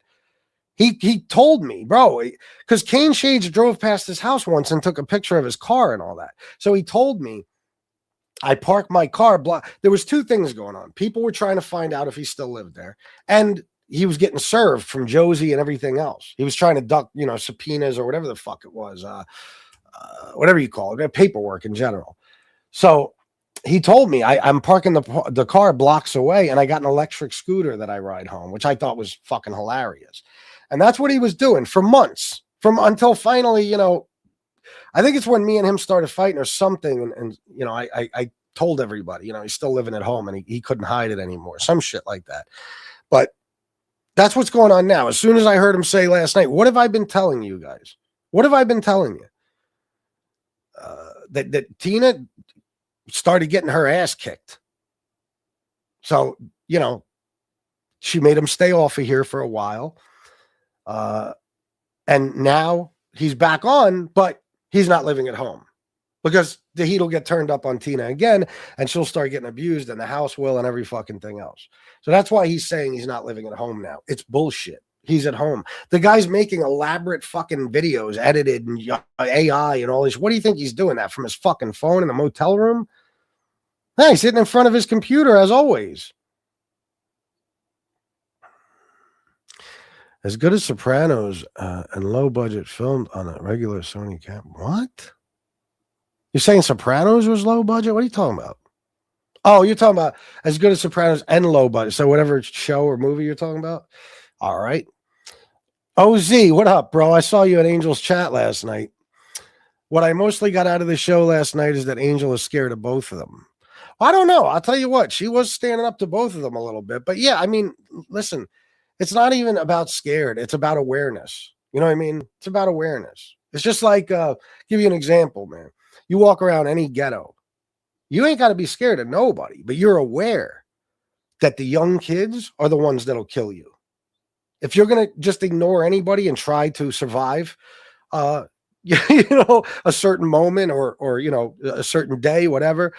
He told me, bro, because Kane Shades drove past his house once and took a picture of his car and all that. So he told me, I parked my car. There was 2 things going on. People were trying to find out if he still lived there. And he was getting served from Josie and everything else. He was trying to duck, subpoenas or whatever the fuck it was, whatever you call it, paperwork in general. So he told me I'm parking the car blocks away, and I got an electric scooter that I ride home, which I thought was fucking hilarious. And that's what he was doing for months, until finally, I think it's when me and him started fighting or something. And I told everybody, he's still living at home and he couldn't hide it anymore. Some shit like that. But that's what's going on now. As soon as I heard him say last night, what have I been telling you guys? What have I been telling you? That Tina started getting her ass kicked. So, she made him stay off of here for a while. And now he's back on, but he's not living at home because the heat will get turned up on Tina again, and she'll start getting abused, and the house will, and every fucking thing else. So that's why he's saying he's not living at home now. It's bullshit. He's at home. The guy's making elaborate fucking videos, edited and AI and all this. What do you think he's doing that from his fucking phone in the motel room? Hey, he's sitting in front of his computer as always. As good as Sopranos and low budget filmed on a regular Sony camera. What? You're saying Sopranos was low budget? What are you talking about? Oh, you're talking about as good as Sopranos and low budget. So whatever show or movie you're talking about. All right. OZ, what up, bro? I saw you at Angel's chat last night. What I mostly got out of the show last night is that Angel is scared of both of them. I don't know. I'll tell you what. She was standing up to both of them a little bit. But yeah, I mean, listen, it's not even about scared. It's about awareness. You know what I mean? It's about awareness. It's just like, give you an example, man. You walk around any ghetto. You ain't got to be scared of nobody, but you're aware. that the young kids are the ones that'll kill you. If you're going to just ignore anybody and try to survive, you know, a certain moment or, you know, a certain day, whatever,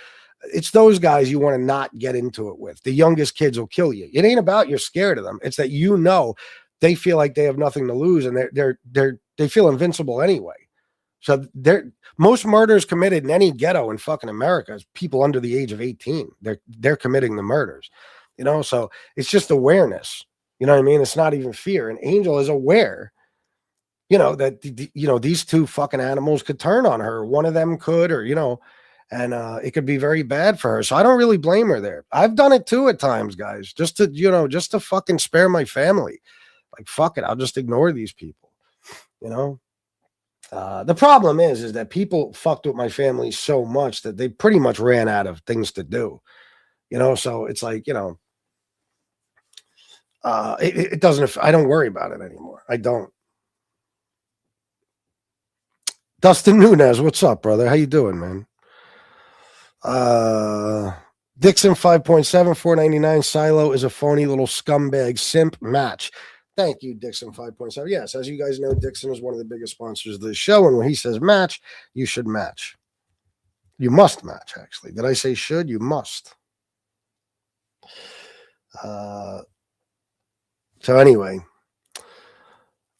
it's those guys you want to not get into it with. The youngest kids will kill you. It ain't about you're scared of them. It's that, you know, they feel like they have nothing to lose and they feel invincible anyway. So most murders committed in any ghetto in fucking America is people under the age of 18. They're committing the murders, you know? So it's just awareness. You know what I mean? It's not even fear. And Angel is aware, you know, that, you know, these two fucking animals could turn on her. One of them could, or, you know, and it could be very bad for her. So I don't really blame her there. I've done it too at times, guys, just to, you know, just to fucking spare my family. Like, fuck it. I'll just ignore these people, you know? The problem is that people fucked with my family so much that they pretty much ran out of things to do, you know? So it's like, you know, it doesn't, I don't worry about it anymore. I don't. Dustin Nunez, what's up, brother? How you doing, man? Dixon 5.7, $4.99. Silo is a phony little scumbag simp match. Thank you, Dixon 5.7. Yes, as you guys know, Dixon is one of the biggest sponsors of the show, and when he says match, you should match. You must match, actually. Did I say should? You must. So anyway.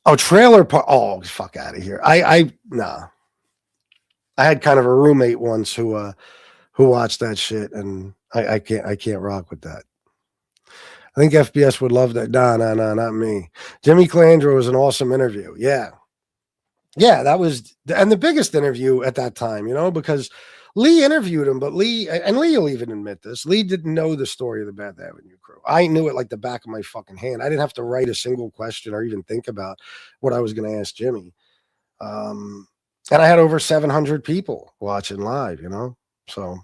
Oh, trailer park. Oh, fuck out of here. Nah. I had kind of a roommate once who watched that shit, and I can't rock with that. I think FBS would love that. No, not me. Jimmy Calandro was an awesome interview. Yeah, that was, and the biggest interview at that time, you know, because Lee interviewed him, but Lee will even admit this. Lee didn't know the story of the Bath Avenue crew. I knew it like the back of my fucking hand. I didn't have to write a single question or even think about what I was going to ask Jimmy. And I had over 700 people watching live, you know, so.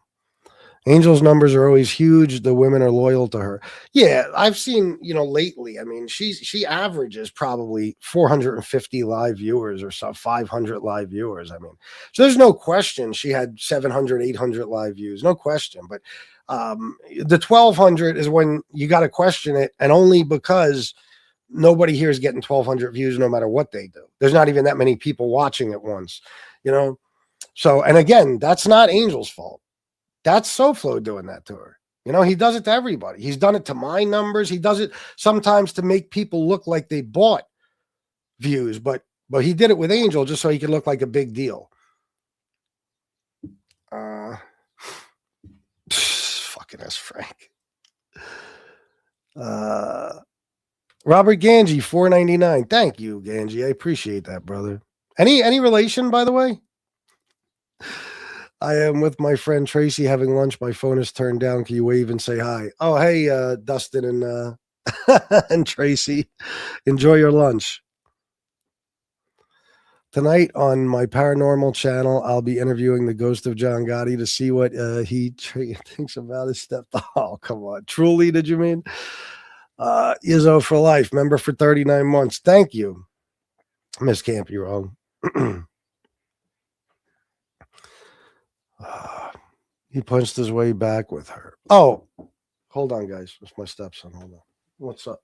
Angel's numbers are always huge. The women are loyal to her. Yeah, I've seen, you know, lately. I mean, she averages probably 450 live viewers or so, 500 live viewers. I mean, so there's no question she had 700, 800 live views. No question. But the 1,200 is when you got to question it, and only because nobody here is getting 1,200 views no matter what they do. There's not even that many people watching at once, you know. So, and again, that's not Angel's fault. That's Soflo doing that to her. You know, he does it to everybody. He's done it to my numbers. He does it sometimes to make people look like they bought views, but he did it with Angel just so he could look like a big deal. Fucking S. Frank. Robert Ganji, $4.99. Thank you, Ganji. I appreciate that, brother. Any relation, by the way? I am with my friend Tracy having lunch. My phone is turned down. Can you wave and say hi? Oh, hey, Dustin and and Tracy. Enjoy your lunch. Tonight on my paranormal channel, I'll be interviewing the ghost of John Gotti to see what he thinks about his step. Oh, come on. Truly, did you mean? Izzo for life. Member for 39 months. Thank you. Miss Camp, you're wrong. He punched his way back with her. Oh, hold on, guys. It's my stepson. Hold on. What's up?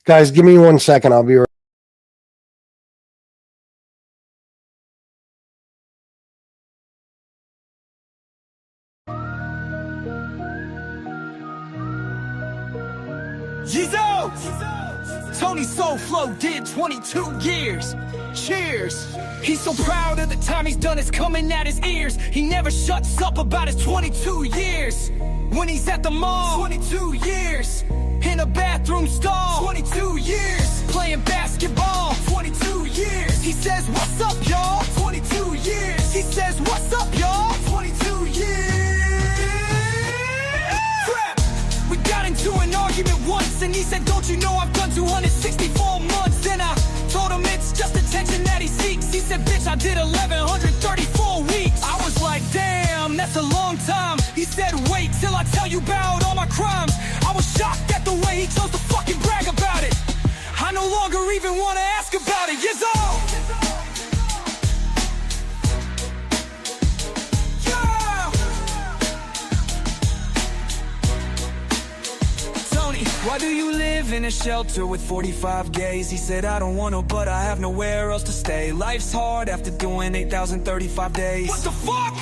Guys, give me 1 second. I'll be right. Tony Soflo did 22 years. Cheers. He's so proud of the time he's done, it's coming at his ears. He never shuts up about his 22 years. When he's at the mall, 22 years. In a bathroom stall, 22 years. Playing basketball, 22 years. He says, what's up, y'all? 22 years. He says, what's up, y'all? 22 years. Crap. We got into an argument once, and he said, don't you know I've done 264 months? Then I told him it's just attention that he seeks. He said, bitch, I did 1,134 weeks. I was like, damn, that's a long time. He said, wait till I tell you about all my crimes. I was shocked at the way he chose to fucking brag about it. I no longer even want to ask about it. Yes, Why do you live in a shelter with 45 gays? He said, I don't want to, but I have nowhere else to stay. Life's hard after doing 8,035 days. What the fuck?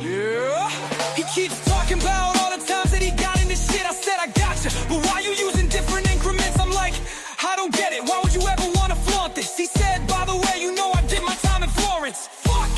Yeah. He keeps talking about all the times that he got in this shit. I said, I gotcha, but why you using different increments? I'm like, I don't get it. Why would you ever want to flaunt this? He said, by the way, you know I did my time in Florence. Fuck.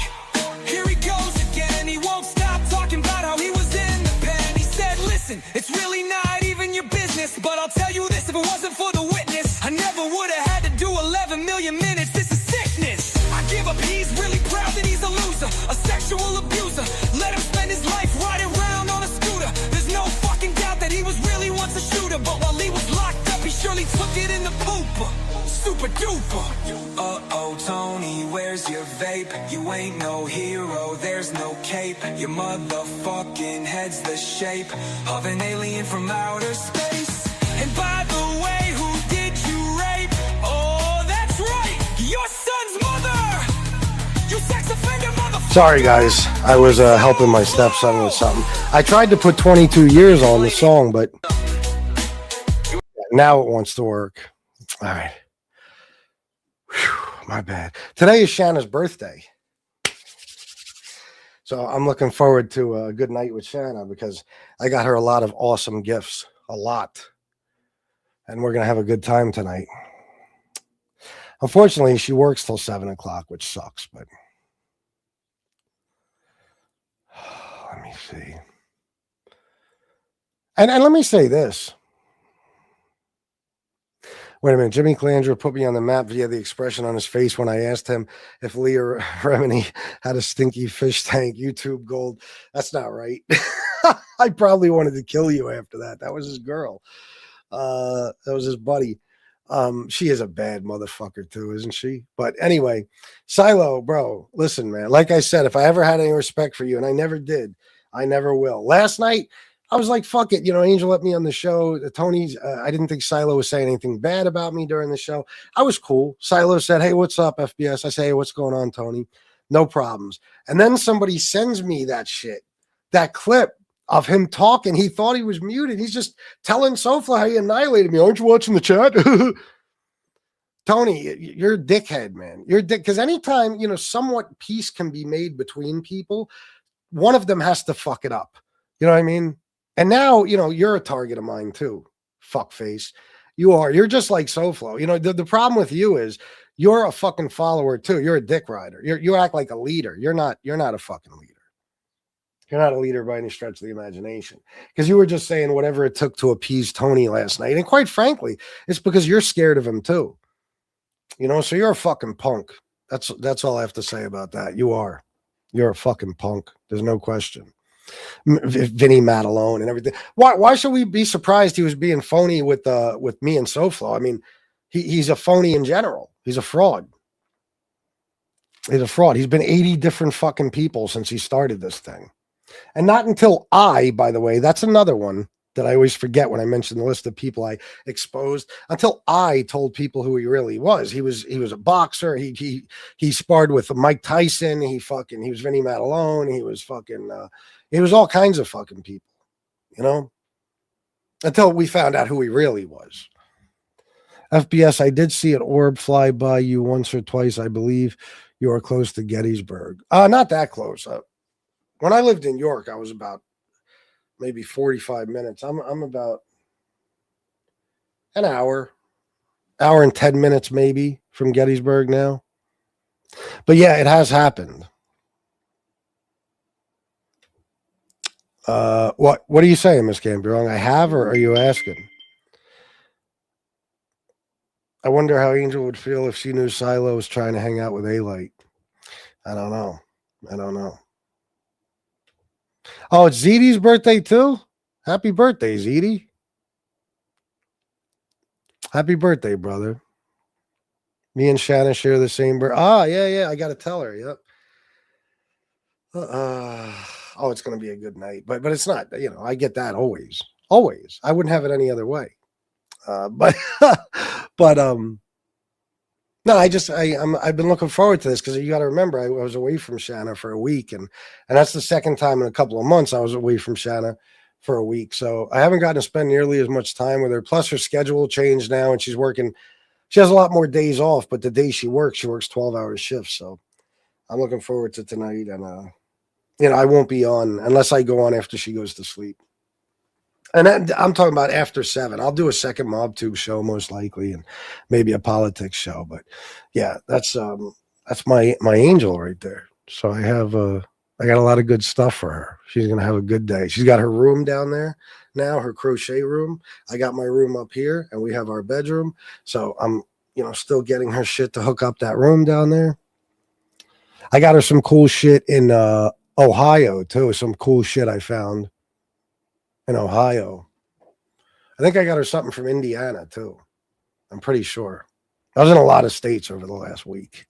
Here he goes again. He won't stop talking about how he was in the pen. He said, listen, it's really not even your business, but I'll tell you this, if it wasn't for the witness, I never would have had to do 11 million minutes. This is sickness. I give up. He's really proud that he's a loser, a sexual abuser. Let him spend his life riding around on a scooter. There's no fucking doubt that he was really once a shooter, but while he was locked up, he surely took it in the pooper. Super duper. Uh-oh, Tony, where's your vape? You ain't no hero, there's no cape. Your motherfucking head's the shape of an alien from outer space. And by the way, who did you rape? Oh, that's right, your son's mother. You sex offender motherfucker. Sorry, guys. I was helping my stepson with something. I tried to put 22 years on the song, but now it wants to work. All right. Whew, my bad. Today is Shanna's birthday. So I'm looking forward to a good night with Shanna because I got her a lot of awesome gifts. A lot. And we're going to have a good time tonight. Unfortunately, she works till 7 o'clock, which sucks, but let me see. And let me say this. Wait a minute. Jimmy Calandra put me on the map via the expression on his face when I asked him if Leah Remini had a stinky fish tank. YouTube gold. That's not right. I probably wanted to kill you after that. That was his girl. That was his buddy. She is a bad motherfucker too, isn't she? But anyway, Silo, bro, listen, man. Like I said, if I ever had any respect for you, and I never did, I never will. Last night, I was like, fuck it. You know, Angel let me on the show. Tony's, I didn't think Silo was saying anything bad about me during the show. I was cool. Silo said, hey, what's up, FBS? I say, hey, what's going on, Tony? No problems. And then somebody sends me that shit, that clip of him talking. He thought he was muted. He's just telling Soflo how he annihilated me. Aren't you watching the chat? Tony, you're a dickhead, man. You're a dick. Because anytime, you know, somewhat peace can be made between people, one of them has to fuck it up. You know what I mean? And now, you know, you're a target of mine too. Fuckface. You are. You're just like Soflo. You know, the problem with you is you're a fucking follower too. You're a dick rider. You act like a leader. You're not a fucking leader. You're not a leader by any stretch of the imagination. Because you were just saying whatever it took to appease Tony last night. And quite frankly, it's because you're scared of him too. You know, so you're a fucking punk. That's all I have to say about that. You are. You're a fucking punk. There's no question. Vinny Matalone and everything. Why should we be surprised he was being phony with me and Soflo? I mean, he's a phony in general. He's a fraud. He's a fraud. He's been 80 different fucking people since he started this thing. And not until by the way, that's another one that I always forget when I mention the list of people I exposed, until I told people who he really was. He was a boxer. He sparred with Mike Tyson. He was Vinny Matalone. He was all kinds of fucking people, you know, until we found out who he really was. FBS, I did see an orb fly by you once or twice. I believe you are close to Gettysburg. Not that close. When I lived in York, I was about maybe 45 minutes. I'm about an hour and 10 minutes maybe from Gettysburg now. But yeah, it has happened. What are you saying, Miss Campion? I have, or are you asking? I wonder how Angel would feel if she knew Silo was trying to hang out with A-Light. I don't know. Oh, it's Zeddy's birthday too? Happy birthday, Zeddy. Happy birthday, brother. Me and Shanna share the same birthday. Yeah. I got to tell her. Yep. Oh, it's going to be a good night. But it's not, you know, I get that always. Always. I wouldn't have it any other way. No, I've been looking forward to this because you got to remember I was away from Shanna for a week, and that's the second time in a couple of months I was away from Shanna for a week. So I haven't gotten to spend nearly as much time with her. Plus her schedule changed now and she's working. She has a lot more days off, but the days she works 12-hour shifts. So I'm looking forward to tonight. And, I won't be on unless I go on after she goes to sleep. And I'm talking about after 7. I'll do a second Mob Tube show most likely, and maybe a politics show. But yeah, that's my angel right there. So I got a lot of good stuff for her. She's gonna have a good day. She's got her room down there now, her crochet room. I got my room up here, and we have our bedroom. So I'm still getting her shit to hook up that room down there. I got her some cool shit in Ohio too. Some cool shit I found in Ohio. I think I got her something from Indiana too. I'm pretty sure. I was in a lot of states over the last week.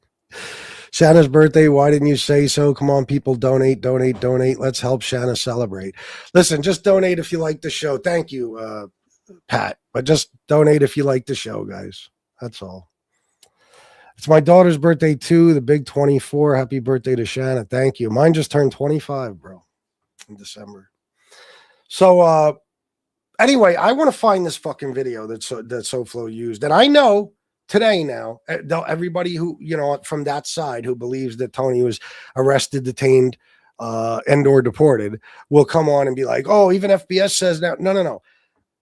Shanna's birthday. Why didn't you say so? Come on, people. Donate. Let's help Shanna celebrate. Listen, just donate if you like the show. Thank you, Pat. But just donate if you like the show, guys. That's all. It's my daughter's birthday too. The big 24. Happy birthday to Shanna. Thank you. Mine just turned 25, bro, in December. So anyway, I want to find this fucking video that Soflo used. And I know today now, everybody who, from that side who believes that Tony was arrested, detained, and or deported will come on and be like, oh, even FBS says that. No.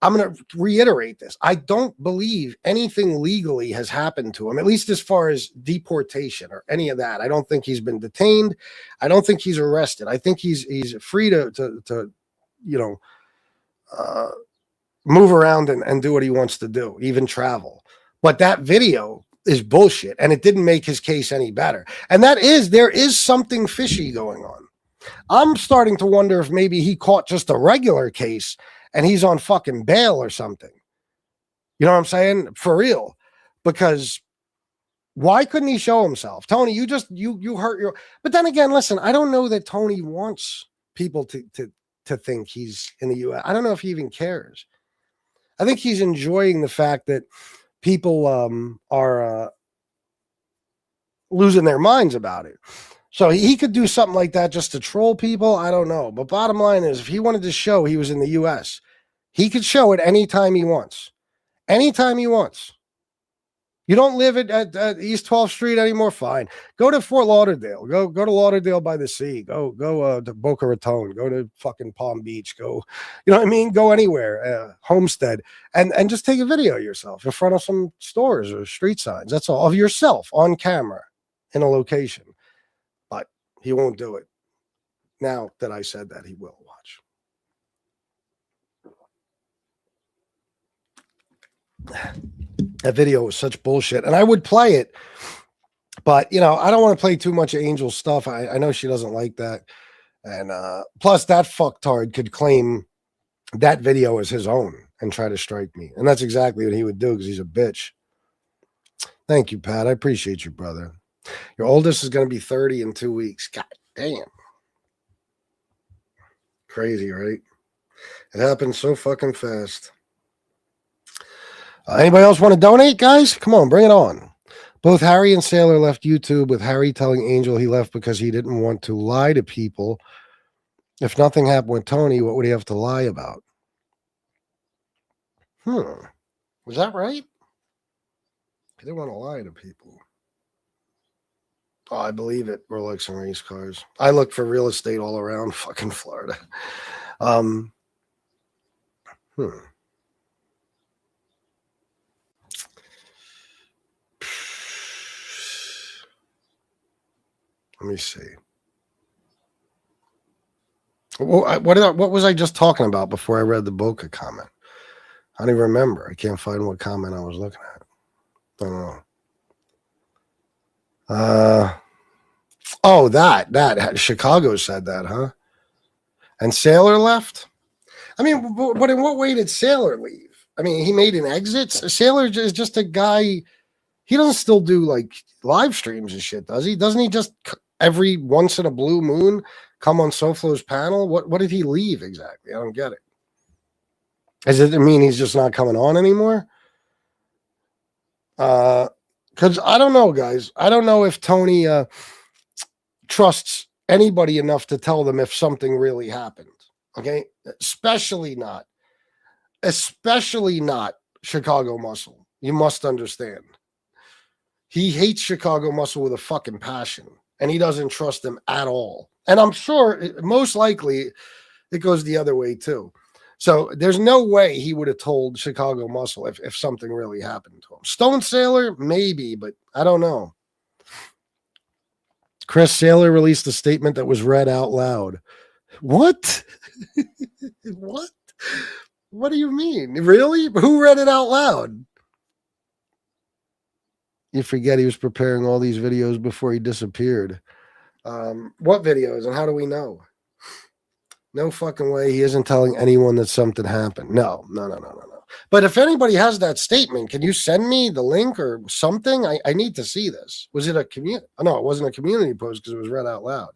I'm going to reiterate this. I don't believe anything legally has happened to him, at least as far as deportation or any of that. I don't think he's been detained. I don't think he's arrested. I think he's free to move around and do what he wants to do, even travel. But that video is bullshit, and it didn't make his case any better. And there is something fishy going on. I'm starting to wonder if maybe he caught just a regular case and he's on fucking bail or something. You know what I'm saying? For real. Because why couldn't he show himself? Tony, you hurt your... But then again, listen, I don't know that Tony wants people to think he's in the U.S. I don't know if he even cares. I think he's enjoying the fact that people are losing their minds about it. So he could do something like that just to troll people. I don't know. But bottom line is, if he wanted to show he was in the U.S., he could show it anytime he wants. Anytime he wants. You don't live at East 12th Street anymore? Fine. Go to Fort Lauderdale. Go to Lauderdale by the sea. Go to Boca Raton. Go to fucking Palm Beach. Go, you know what I mean? Go anywhere. Homestead. And just take a video of yourself in front of some stores or street signs. That's all. Of yourself on camera in a location. But he won't do it. Now that I said that, he will. Watch. That video was such bullshit, and I would play it, but I don't want to play too much of Angel's stuff. I know she doesn't like that, and plus that fucktard could claim that video as his own and try to strike me, and that's exactly what he would do because he's a bitch. Thank you, Pat. I appreciate you, brother. Your oldest is going to be 30 in 2 weeks. God damn, crazy, right? It happened so fucking fast. Anybody else want to donate, guys? Come on, bring it on. Both Harry and Sailor left YouTube, with Harry telling Angel he left because he didn't want to lie to people. If nothing happened with Tony, what would he have to lie about? Was that right? He didn't want to lie to people. Oh, I believe it. Rolex and race cars. I look for real estate all around fucking Florida. Let me see. What was I just talking about before I read the Boca comment? I don't even remember. I can't find what comment I was looking at. I don't know. Oh, that Chicago said that, huh? And Sailor left? I mean, but in what way did Sailor leave? I mean, he made an exit. Sailor is just a guy. He doesn't still do like live streams and shit, does he? Doesn't he just every once in a blue moon come on Soflo's panel? What did he leave exactly? I don't get it. Does it mean he's just not coming on anymore? Because I don't know, guys. I don't know if Tony trusts anybody enough to tell them if something really happened. Okay? especially not Chicago Muscle. You must understand. He hates Chicago Muscle with a fucking passion, and he doesn't trust him at all. And I'm sure, most likely, it goes the other way too. So there's no way he would have told Chicago Muscle if something really happened to him. Stone Sailor, maybe, but I don't know. Chris Sailor released a statement that was read out loud. What? What? What do you mean? Really? Who read it out loud? You forget he was preparing all these videos before he disappeared. What videos and how do we know? No fucking way he isn't telling anyone that something happened. No. But if anybody has that statement, can you send me the link or something? I need to see this. Was it a community? No, it wasn't a community post because it was read out loud.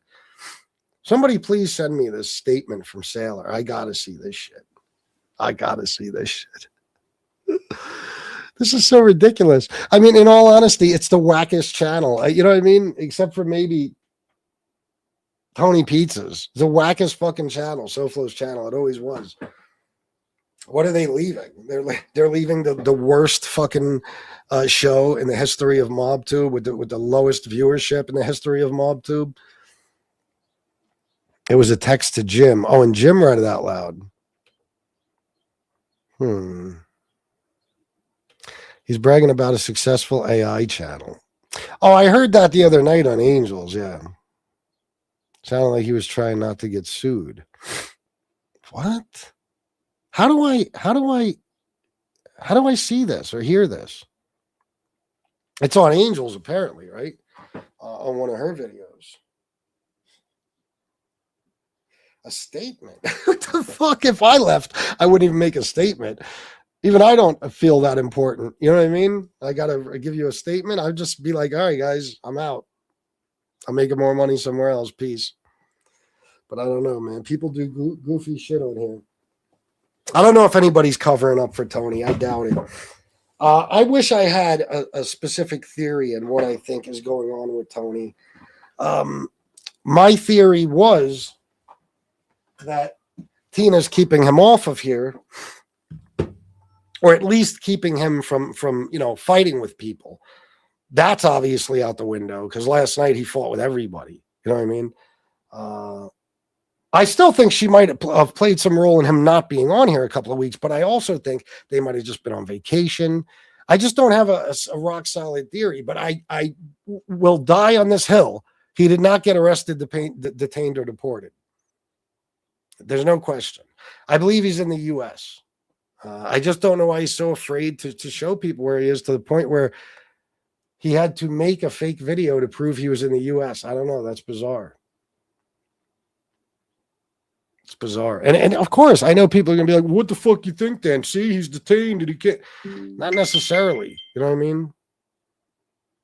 Somebody please send me this statement from Sailor. I got to see this shit. This is so ridiculous. I mean, in all honesty, it's the wackest channel. You know what I mean? Except for maybe Tony Pizza's. The wackest fucking channel. Soflo's channel. It always was. What are they leaving? They're leaving the worst fucking show in the history of MobTube with the lowest viewership in the history of MobTube. It was a text to Jim. Oh, and Jim read it out loud. He's bragging about a successful AI channel. Oh, I heard that the other night on Angels. Yeah. Sounded like he was trying not to get sued. What? How do I see this or hear this? It's on Angels, apparently, right? On one of her videos. A statement. What the fuck? If I left, I wouldn't even make a statement. Even I don't feel that important. You know what I mean? I got to give you a statement. I'd just be like, all right, guys, I'm out. I'm making more money somewhere else. Peace. But I don't know, man. People do goofy shit on here. I don't know if anybody's covering up for Tony. I doubt it. I wish I had a specific theory on what I think is going on with Tony. My theory was that Tina's keeping him off of here, or at least keeping him from fighting with people. That's obviously out the window because last night he fought with everybody. You know what I mean? I still think she might have played some role in him not being on here a couple of weeks, but I also think they might have just been on vacation. I just don't have a rock solid theory, but I will die on this hill. He did not get arrested, detained, or deported. There's no question. I believe he's in the U.S. I just don't know why he's so afraid to show people where he is, to the point where he had to make a fake video to prove he was in the U.S. I don't know. That's bizarre. It's bizarre. And of course, I know people are going to be like, what the fuck you think then? See, he's detained and he can't. Not necessarily. You know what I mean?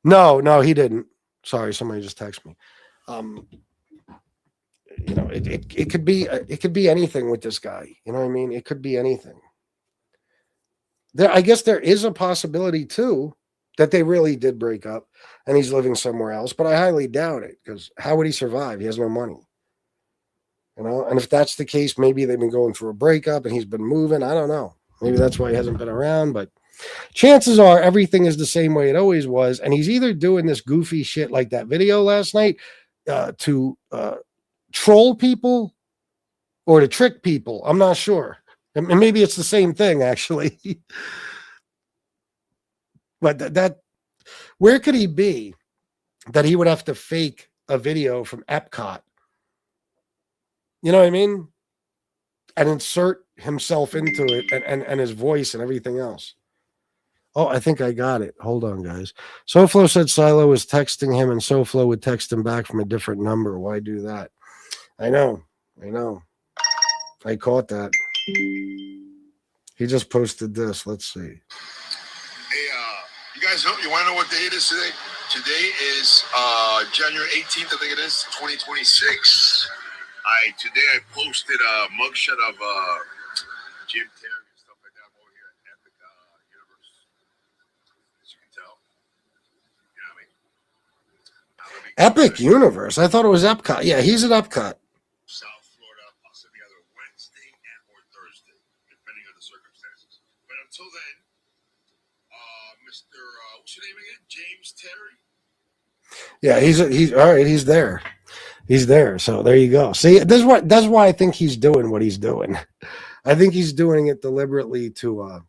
No, he didn't. Sorry, somebody just texted me. It could be anything with this guy. You know what I mean? It could be anything. I guess there is a possibility too that they really did break up and he's living somewhere else, but I highly doubt it, because how would he survive? He has no money. And if that's the case, maybe they've been going through a breakup and he's been moving. I don't know. Maybe that's why he hasn't been around, but chances are everything is the same way it always was. And he's either doing this goofy shit like that video last night to troll people or to trick people. I'm not sure. And maybe it's the same thing, actually. But that where could he be that he would have to fake a video from Epcot? You know what I mean? And insert himself into it and his voice and everything else. Oh, I think I got it. Hold on, guys. Soflo said Silo was texting him and Soflo would text him back from a different number. Why do that? I know. I caught that. He just posted this. Let's see. Hey, you guys know, you want to know what day it is today? Today is January 18th, I think it is, 2026. Today I posted a mugshot of Jim Terry and stuff like that. I'm over here at Epic Universe. As you can tell. You know what I mean? Epic Universe? I thought it was Epcot. Yeah, he's at Epcot. South Florida, possibly either Wednesday and Mr. What's your name again? James Terry. Yeah, he's all right. He's there. He's there. So there you go. See, that's why I think he's doing what he's doing. I think he's doing it deliberately to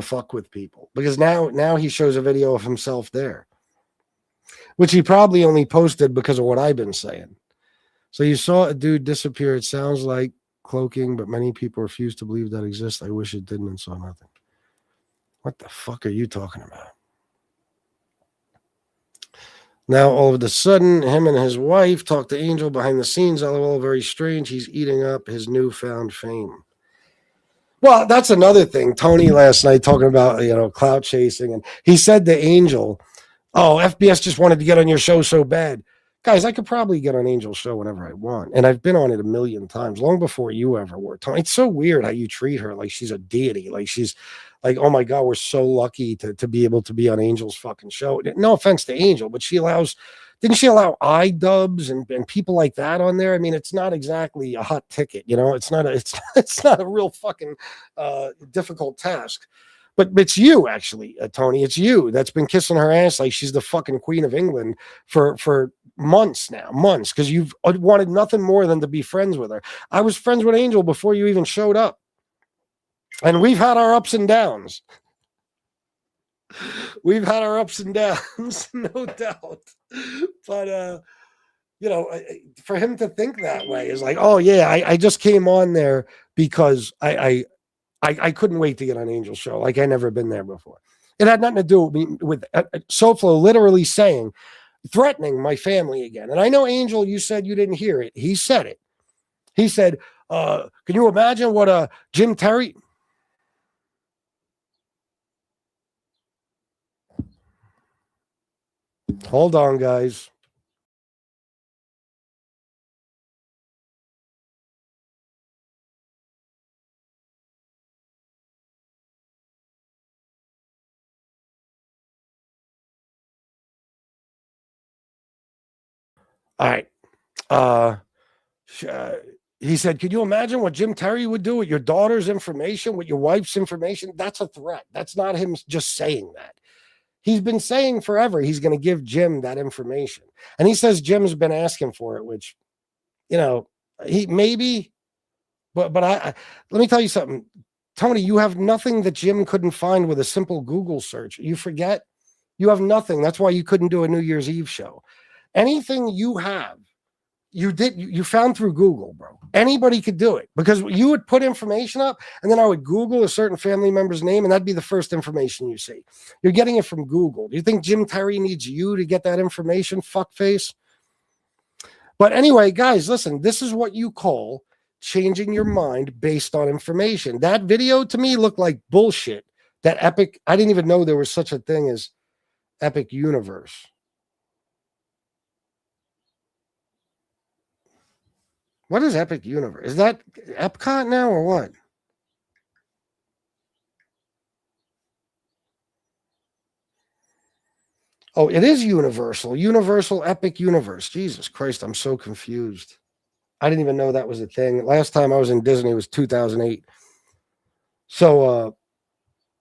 fuck with people, because now he shows a video of himself there, which he probably only posted because of what I've been saying. So you saw a dude disappear. It sounds like cloaking, but many people refuse to believe that exists. I wish it didn't and saw nothing. What the fuck are you talking about? Now, all of a sudden, him and his wife talk to Angel behind the scenes. LOL, very strange. He's eating up his newfound fame. Well, that's another thing. Tony last night talking about, clout chasing. And he said to Angel, oh, FBS just wanted to get on your show so bad. Guys, I could probably get on Angel's show whenever I want. And I've been on it a million times, long before you ever were. Tony, it's so weird how you treat her like she's a deity. Like she's like, oh my God, we're so lucky to be able to be on Angel's fucking show. No offense to Angel, but didn't she allow iDubbbz and people like that on there? I mean, it's not exactly a hot ticket, it's not a real fucking difficult task. But it's you, actually, Tony. It's you that's been kissing her ass like she's the fucking Queen of England for months now, because you've wanted nothing more than to be friends with her. I was friends with Angel before you even showed up. And we've had our ups and downs. We've had our ups and downs, no doubt. But, for him to think that way is like, oh, yeah, I just came on there because I couldn't wait to get on Angel's show. Like I never been there before. It had nothing to do with Soflo literally threatening my family again. And I know, Angel, you said you didn't hear it. He said it. He said, can you imagine what Jim Terry... Hold on, guys. All right. He said, could you imagine what Jim Terry would do with your daughter's information, with your wife's information? That's a threat. That's not him just saying that. He's been saying forever he's going to give Jim that information. And he says Jim's been asking for it, which, he maybe, but I let me tell you something. Tony, you have nothing that Jim couldn't find with a simple Google search. You forget? You have nothing. That's why you couldn't do a New Year's Eve show. Anything you have, you found through Google, bro. Anybody could do it, because you would put information up and then I would Google a certain family member's name and that'd be the first information you see. You're getting it from Google. Do you think Jim Terry needs you to get that information, fuckface? But anyway, guys, listen, this is what you call changing your mind based on information. That video to me looked like bullshit. That Epic, I didn't even know there was such a thing as Epic Universe. What is Epic Universe? Is that Epcot now or what? Oh, it is Universal. Universal Epic Universe. Jesus Christ, I'm so confused. I didn't even know that was a thing. Last time I was in Disney was 2008. So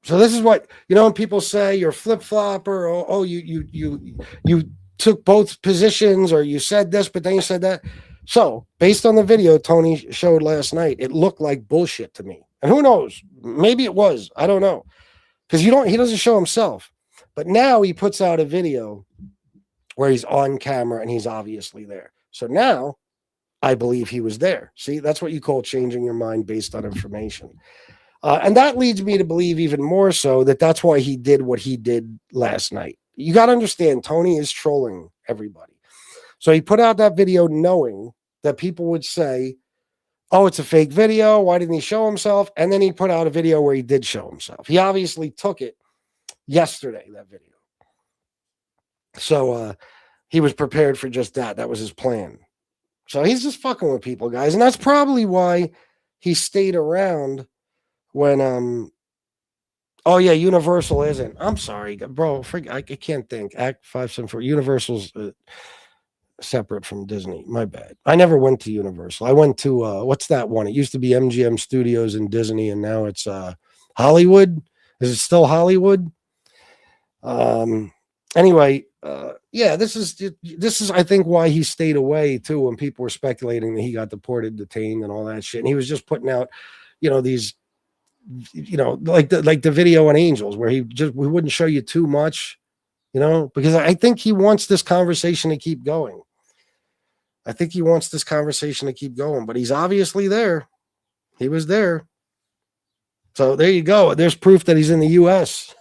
this is what, when people say you're a flip-flopper, or you took both positions, or you said this, but then you said that. So, based on the video Tony showed last night, it looked like bullshit to me. And who knows? Maybe it was. I don't know. Because he doesn't show himself. But now he puts out a video where he's on camera and he's obviously there. So now I believe he was there. See, that's what you call changing your mind based on information. And that leads me to believe even more so that that's why he did what he did last night. You got to understand, Tony is trolling everybody. So he put out that video knowing that people would say, oh, it's a fake video. Why didn't he show himself? And then he put out a video where he did show himself. He obviously took it yesterday, that video. So he was prepared for just that. That was his plan. So he's just fucking with people, guys. And that's probably why he stayed around when, oh yeah, Universal isn't. I'm sorry, bro. I can't think. Act 574. Universal's separate from Disney. My bad. I never went to Universal. I went to what's that one? It used to be MGM Studios in Disney, and now it's Hollywood. Is it still Hollywood? Anyway, yeah, this is I think why he stayed away too when people were speculating that he got deported, detained, and all that shit. And he was just putting out, these, like the video on Angels where we wouldn't show you too much, because I think he wants this conversation to keep going. But he's obviously there. He was there. So there you go. There's proof that he's in the U.S.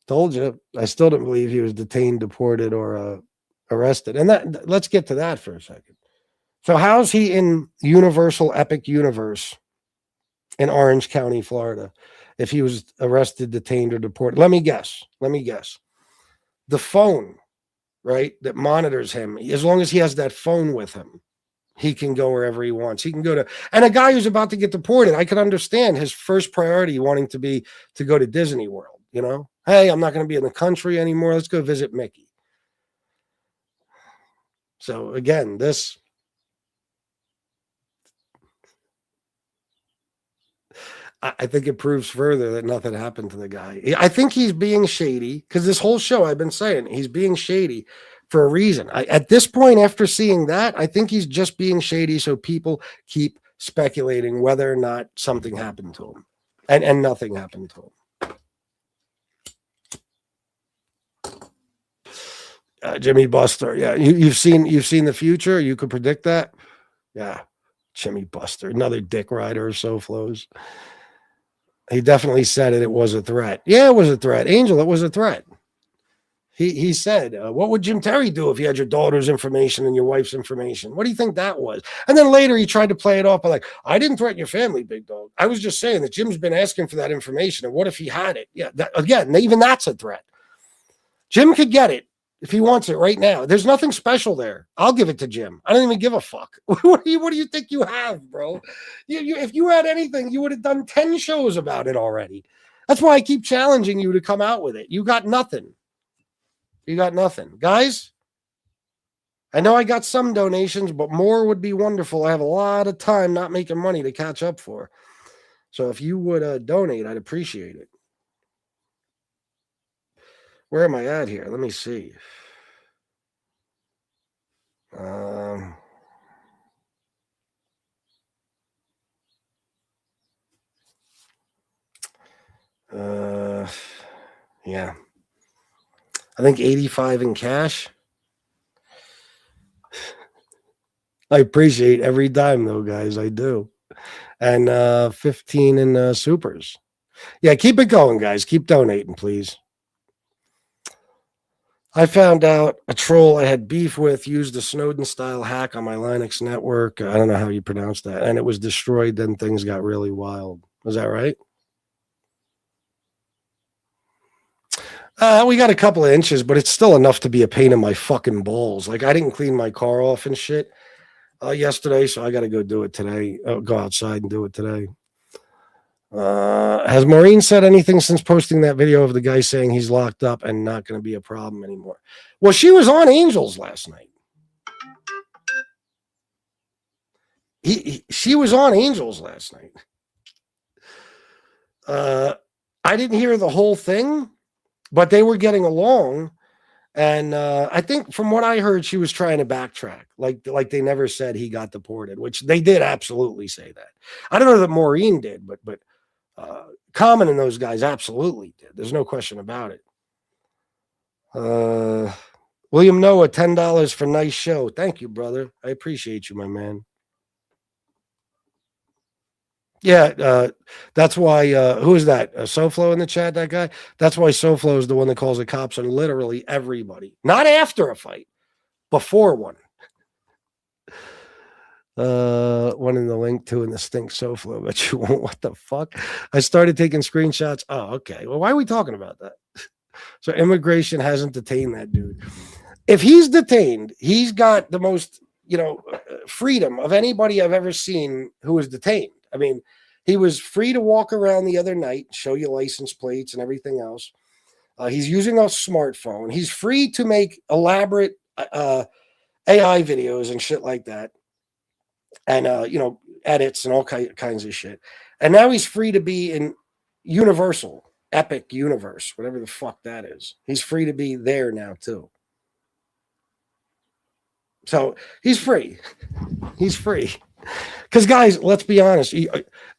Told you. I still don't believe he was detained, deported, or arrested. And let's get to that for a second. So how's he in Universal Epic Universe in Orange County, Florida, if he was arrested, detained, or deported? Let me guess. The phone, right, that monitors him, as long as he has that phone with him, he can go wherever he wants. He can go to, and a guy who's about to get deported, I could understand his first priority wanting to be to go to Disney World, Hey, I'm not going to be in the country anymore. Let's go visit Mickey. So again, I think it proves further that nothing happened to the guy. I think he's being shady because this whole show I've been saying he's being shady for a reason. At this point, after seeing that, I think he's just being shady so people keep speculating whether or not something happened to him, and nothing happened to him. Jimmy Buster, yeah, you've seen the future. You could predict that, yeah. Jimmy Buster, another dick rider of Soflo's. He definitely said it was a threat. Yeah, it was a threat, Angel. It was a threat. He said, "What would Jim Terry do if he had your daughter's information and your wife's information? What do you think that was?" And then later he tried to play it off by like, "I didn't threaten your family, big dog. I was just saying that Jim's been asking for that information, and what if he had it?" Yeah, again, even that's a threat. Jim could get it if he wants it right now. There's nothing special there. I'll give it to Jim. I don't even give a fuck. What do you think you have, bro? If you had anything, you would have done 10 shows about it already. That's why I keep challenging you to come out with it. You got nothing. Guys, I know I got some donations, but more would be wonderful. I have a lot of time not making money to catch up for. So if you would donate, I'd appreciate it. Where am I at here? Let me see. Yeah. I think 85 in cash. I appreciate every dime though, guys. I do. And 15 in supers. Yeah, keep it going, guys. Keep donating, please. I found out a troll I had beef with used a Snowden-style hack on my Linux network. I don't know how you pronounce that. And it was destroyed. Then things got really wild. Was that right? We got a couple of inches, but it's still enough to be a pain in my fucking balls. Like, I didn't clean my car off and shit yesterday, so I got to go do it today. Go outside and do it today. Has Maureen said anything since posting that video of the guy saying he's locked up and not going to be a problem anymore? Well, she was on Angels last night. She was on Angels last night. I didn't hear the whole thing, but they were getting along. And I think from what I heard, she was trying to backtrack. Like they never said he got deported, which they did absolutely say that. I don't know that Maureen did, but Common and those guys absolutely did. There's no question about it. William Noah, $10 for nice show. Thank you, brother. I appreciate you, my man. Yeah, that's why, who is that? Soflo in the chat, that guy? That's why Soflo is the one that calls the cops on literally everybody. Not after a fight, before one. One in the link, two in the stink Soflo, but you won't. What the fuck? I started taking screenshots. Oh, okay. Well, why are we talking about that? So immigration hasn't detained that dude. If he's detained, he's got the most, freedom of anybody I've ever seen who was detained. I mean, he was free to walk around the other night, show you license plates and everything else. He's using a smartphone. He's free to make elaborate AI videos and shit like that. And, edits and all kinds of shit. And now he's free to be in Universal Epic Universe, whatever the fuck that is. He's free to be there now too. So he's free. He's free. Because guys, let's be honest.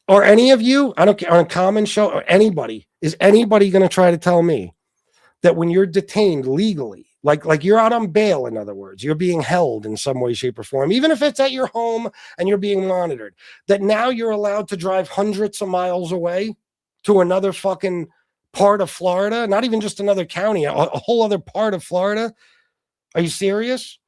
Are any of you, I don't care, on a common show, or anybody, is anybody going to try to tell me that when you're detained legally, like you're out on bail, in other words, you're being held in some way, shape, or form, even if it's at your home and you're being monitored, that now you're allowed to drive hundreds of miles away to another fucking part of Florida, not even just another county, a whole other part of Florida? Are you serious?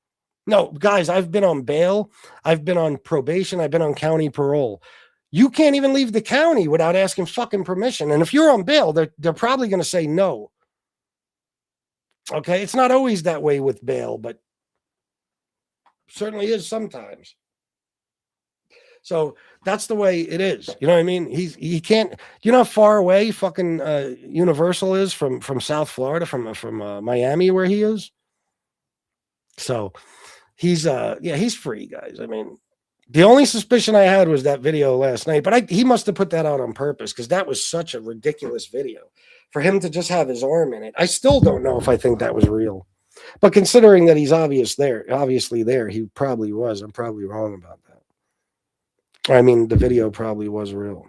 No, guys, I've been on bail. I've been on probation. I've been on county parole. You can't even leave the county without asking fucking permission. And if you're on bail, they're probably going to say no. Okay, it's not always that way with bail, but certainly is sometimes. So that's the way it is. You know what I mean? He can't. You know how far away fucking Universal is from South Florida, from Miami, where he is. So he's free, guys. I mean, the only suspicion I had was that video last night, but he must have put that out on purpose because that was such a ridiculous video for him to just have his arm in it. I still don't know if I think that was real, but considering that he's obviously there, he probably was. I'm probably wrong about that. I mean, the video probably was real.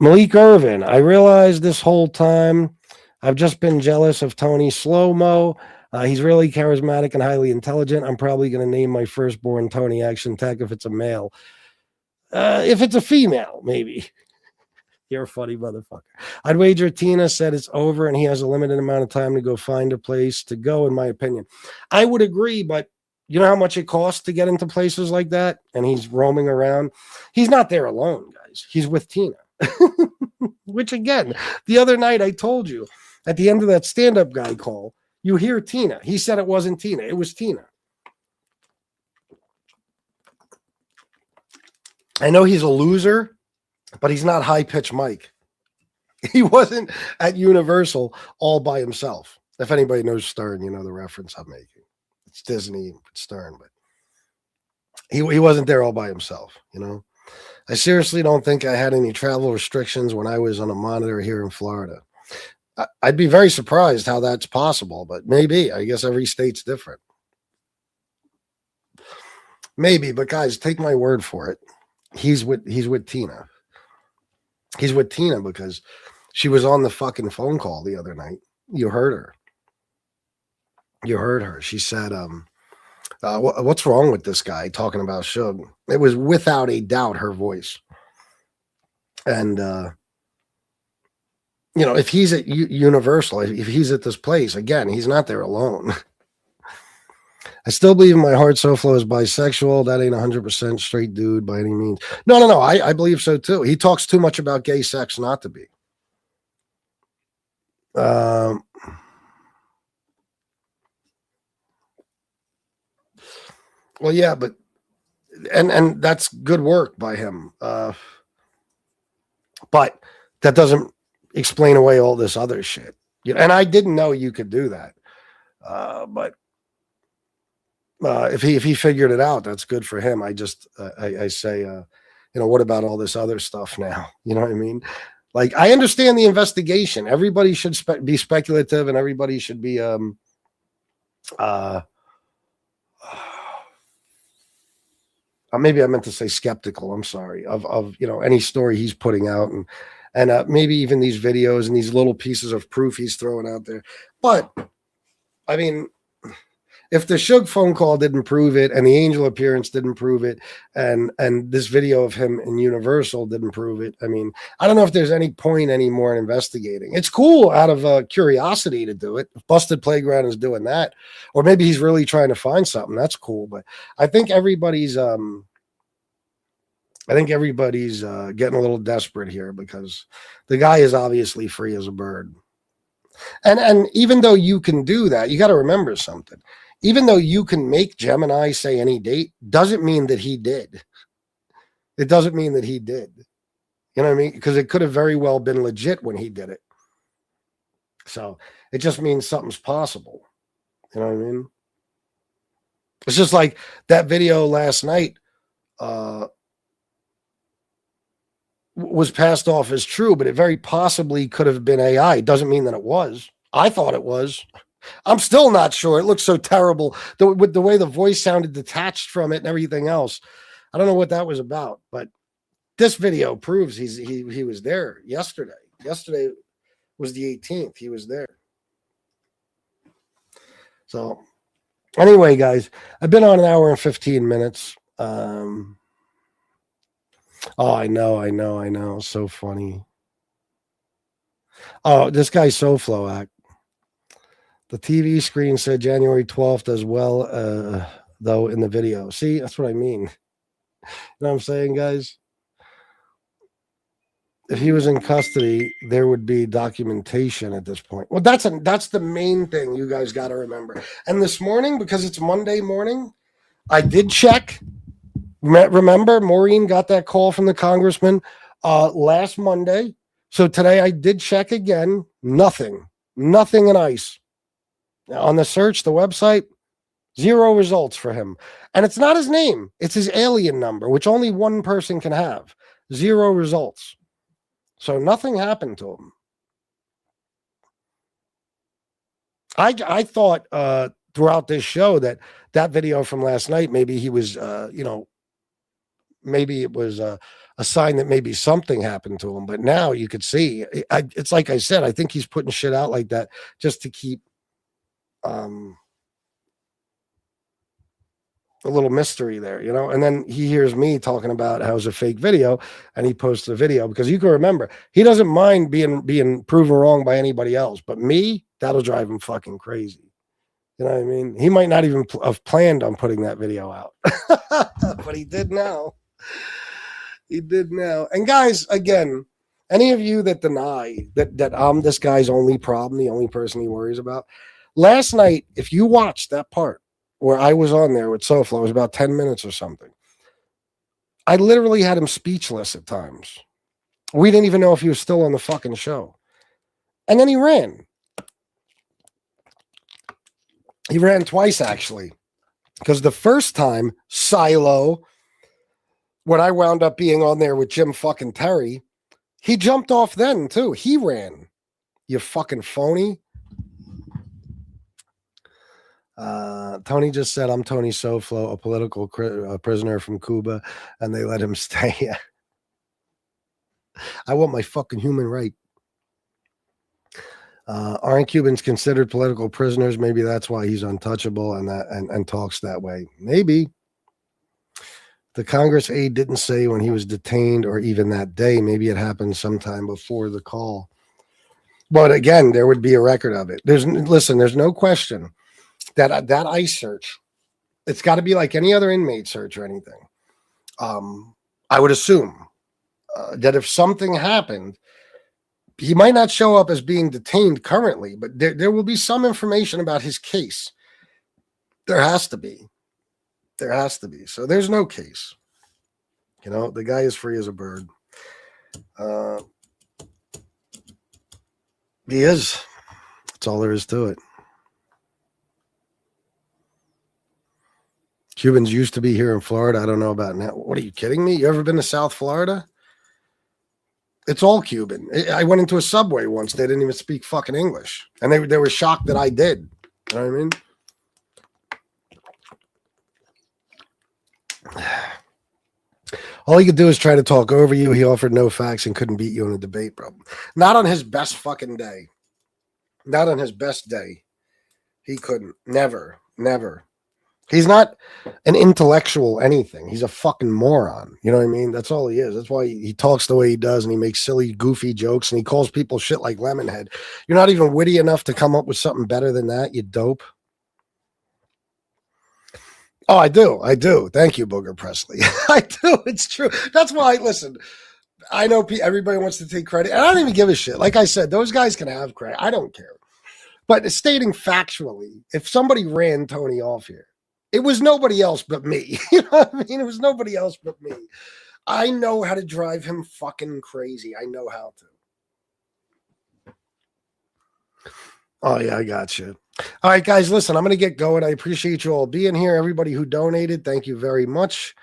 Malik Irvin, I realized this whole time I've just been jealous of Tony Slow-Mo. He's really charismatic and highly intelligent. I'm probably going to name my firstborn Tony Action Tech if it's a male. If it's a female, maybe. You're a funny motherfucker. I'd wager Tina said it's over and he has a limited amount of time to go find a place to go, in my opinion. I would agree, but you know how much it costs to get into places like that? And he's roaming around. He's not there alone, guys. He's with Tina. Which, again, the other night I told you, at the end of that stand-up guy call, you hear Tina. He said it wasn't Tina. It was Tina. I know he's a loser, but he's not high-pitched Mike. He wasn't at Universal all by himself. If anybody knows Stern, you know the reference I'm making. It's Disney, Stern, but he wasn't there all by himself, you know. I seriously don't think I had any travel restrictions when I was on a monitor here in Florida. I'd be very surprised how that's possible, but maybe. I guess every state's different. Maybe, but guys, take my word for it. He's with Tina. He's with Tina because she was on the fucking phone call the other night. You heard her. You heard her. She said, what's wrong with this guy talking about Suge? It was without a doubt her voice. And, you know, if he's at Universal, if he's at this place, again, he's not there alone. I still believe in my heart Soflo is bisexual. That ain't 100% straight dude by any means. No. I believe so too. He talks too much about gay sex not to be. Well, yeah, but and that's good work by him. But that doesn't explain away all this other shit. And I didn't know you could do that. But if he figured it out, that's good for him. I say, you know, what about all this other stuff now? You know what I mean? Like, I understand the investigation. Everybody should be speculative, and everybody should be maybe I meant to say skeptical. I'm sorry of you know, any story he's putting out, and maybe even these videos and these little pieces of proof he's throwing out there. But I mean, if the Suge phone call didn't prove it, and the Angel appearance didn't prove it, and this video of him in Universal didn't prove it, I mean, I don't know if there's any point anymore in investigating. It's cool out of curiosity to do it. If Busted Playground is doing that, or maybe he's really trying to find something. That's cool. But I think everybody's getting a little desperate here because the guy is obviously free as a bird. And even though you can do that, you got to remember something. Even though you can make Gemini say any date, doesn't mean that he did. It doesn't mean that he did. You know what I mean? Because it could have very well been legit when he did it. So it just means something's possible. You know what I mean? It's just like that video last night. was passed off as true, but it very possibly could have been AI. It doesn't mean that it was. I thought it was. I'm still not sure. It looks so terrible with the way the voice sounded detached from it and everything else. I don't know what that was about, but this video proves he was there yesterday. Yesterday was the 18th. He was there. So anyway, guys, I've been on an hour and 15 minutes. Oh, I know. So funny. Oh, this guy Soflo act. The TV screen said January 12th as well, though, in the video. See, that's what I mean. You know what I'm saying, guys? If he was in custody, there would be documentation at this point. Well, that's the main thing you guys got to remember. And this morning, because it's Monday morning, I did check. Remember, Maureen got that call from the congressman last Monday. So today I did check again. Nothing in ICE. On the search, the website, 0 results for him. And it's not his name. It's his alien number, which only one person can have. 0 results. So nothing happened to him. I thought throughout this show that video from last night, maybe he was, maybe it was a sign that maybe something happened to him. But now you could see, it's like I said, I think he's putting shit out like that just to keep a little mystery there, and then he hears me talking about how it's a fake video and he posts a video because you can remember he doesn't mind being proven wrong by anybody else, but me, that'll drive him fucking crazy. You know what I mean? He might not even have planned on putting that video out, but he did now. And guys, again, any of you that deny that I'm this guy's only problem, the only person he worries about, last night, if you watched that part where I was on there with Soflo, it was about 10 minutes or something. I literally had him speechless at times. We didn't even know if he was still on the fucking show. And then he ran. He ran twice, actually. Because the first time, Silo, when I wound up being on there with Jim fucking Terry, he jumped off then, too. He ran. You fucking phony. Tony just said, I'm Tony Soflo, a political prisoner from Cuba, and they let him stay. I want my fucking human right. Aren't Cubans considered political prisoners? Maybe that's why he's untouchable and talks that way. Maybe. The Congress aide didn't say when he was detained or even that day. Maybe it happened sometime before the call. But again, there would be a record of it. There's no question that ICE search, it's got to be like any other inmate search or anything. I would assume that if something happened, he might not show up as being detained currently, but there will be some information about his case. There has to be. So there's no case. The guy is free as a bird. He is. That's all there is to it. Cubans used to be here in Florida. I don't know about now. What are you kidding me? You ever been to South Florida? It's all Cuban. I went into a Subway once. They didn't even speak fucking English. And they were shocked that I did. You know what I mean? All he could do is try to talk over you. He offered no facts and couldn't beat you in a debate, bro. Not on his best fucking day. Not on his best day. He couldn't. Never. He's not an intellectual anything. He's a fucking moron. You know what I mean? That's all he is. That's why he talks the way he does, and he makes silly, goofy jokes, and he calls people shit like Lemonhead. You're not even witty enough to come up with something better than that, you dope. Oh, I do. Thank you, Booger Presley. I do. It's true. That's why, listen, I know everybody wants to take credit, and I don't even give a shit. Like I said, those guys can have credit. I don't care. But stating factually, if somebody ran Tony off here, it was nobody else but me. You know what I mean? It was nobody else but me. I know how to drive him fucking crazy. I know how to. Oh, yeah, I got you. All right, guys, listen, I'm going to get going. I appreciate you all being here. Everybody who donated, thank you very much.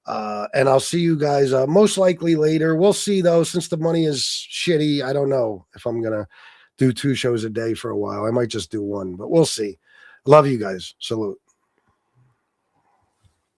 And I'll see you guys most likely later. We'll see, though, since the money is shitty. I don't know if I'm going to do 2 shows a day for a while. I might just do 1, but we'll see. Love you guys. Salute.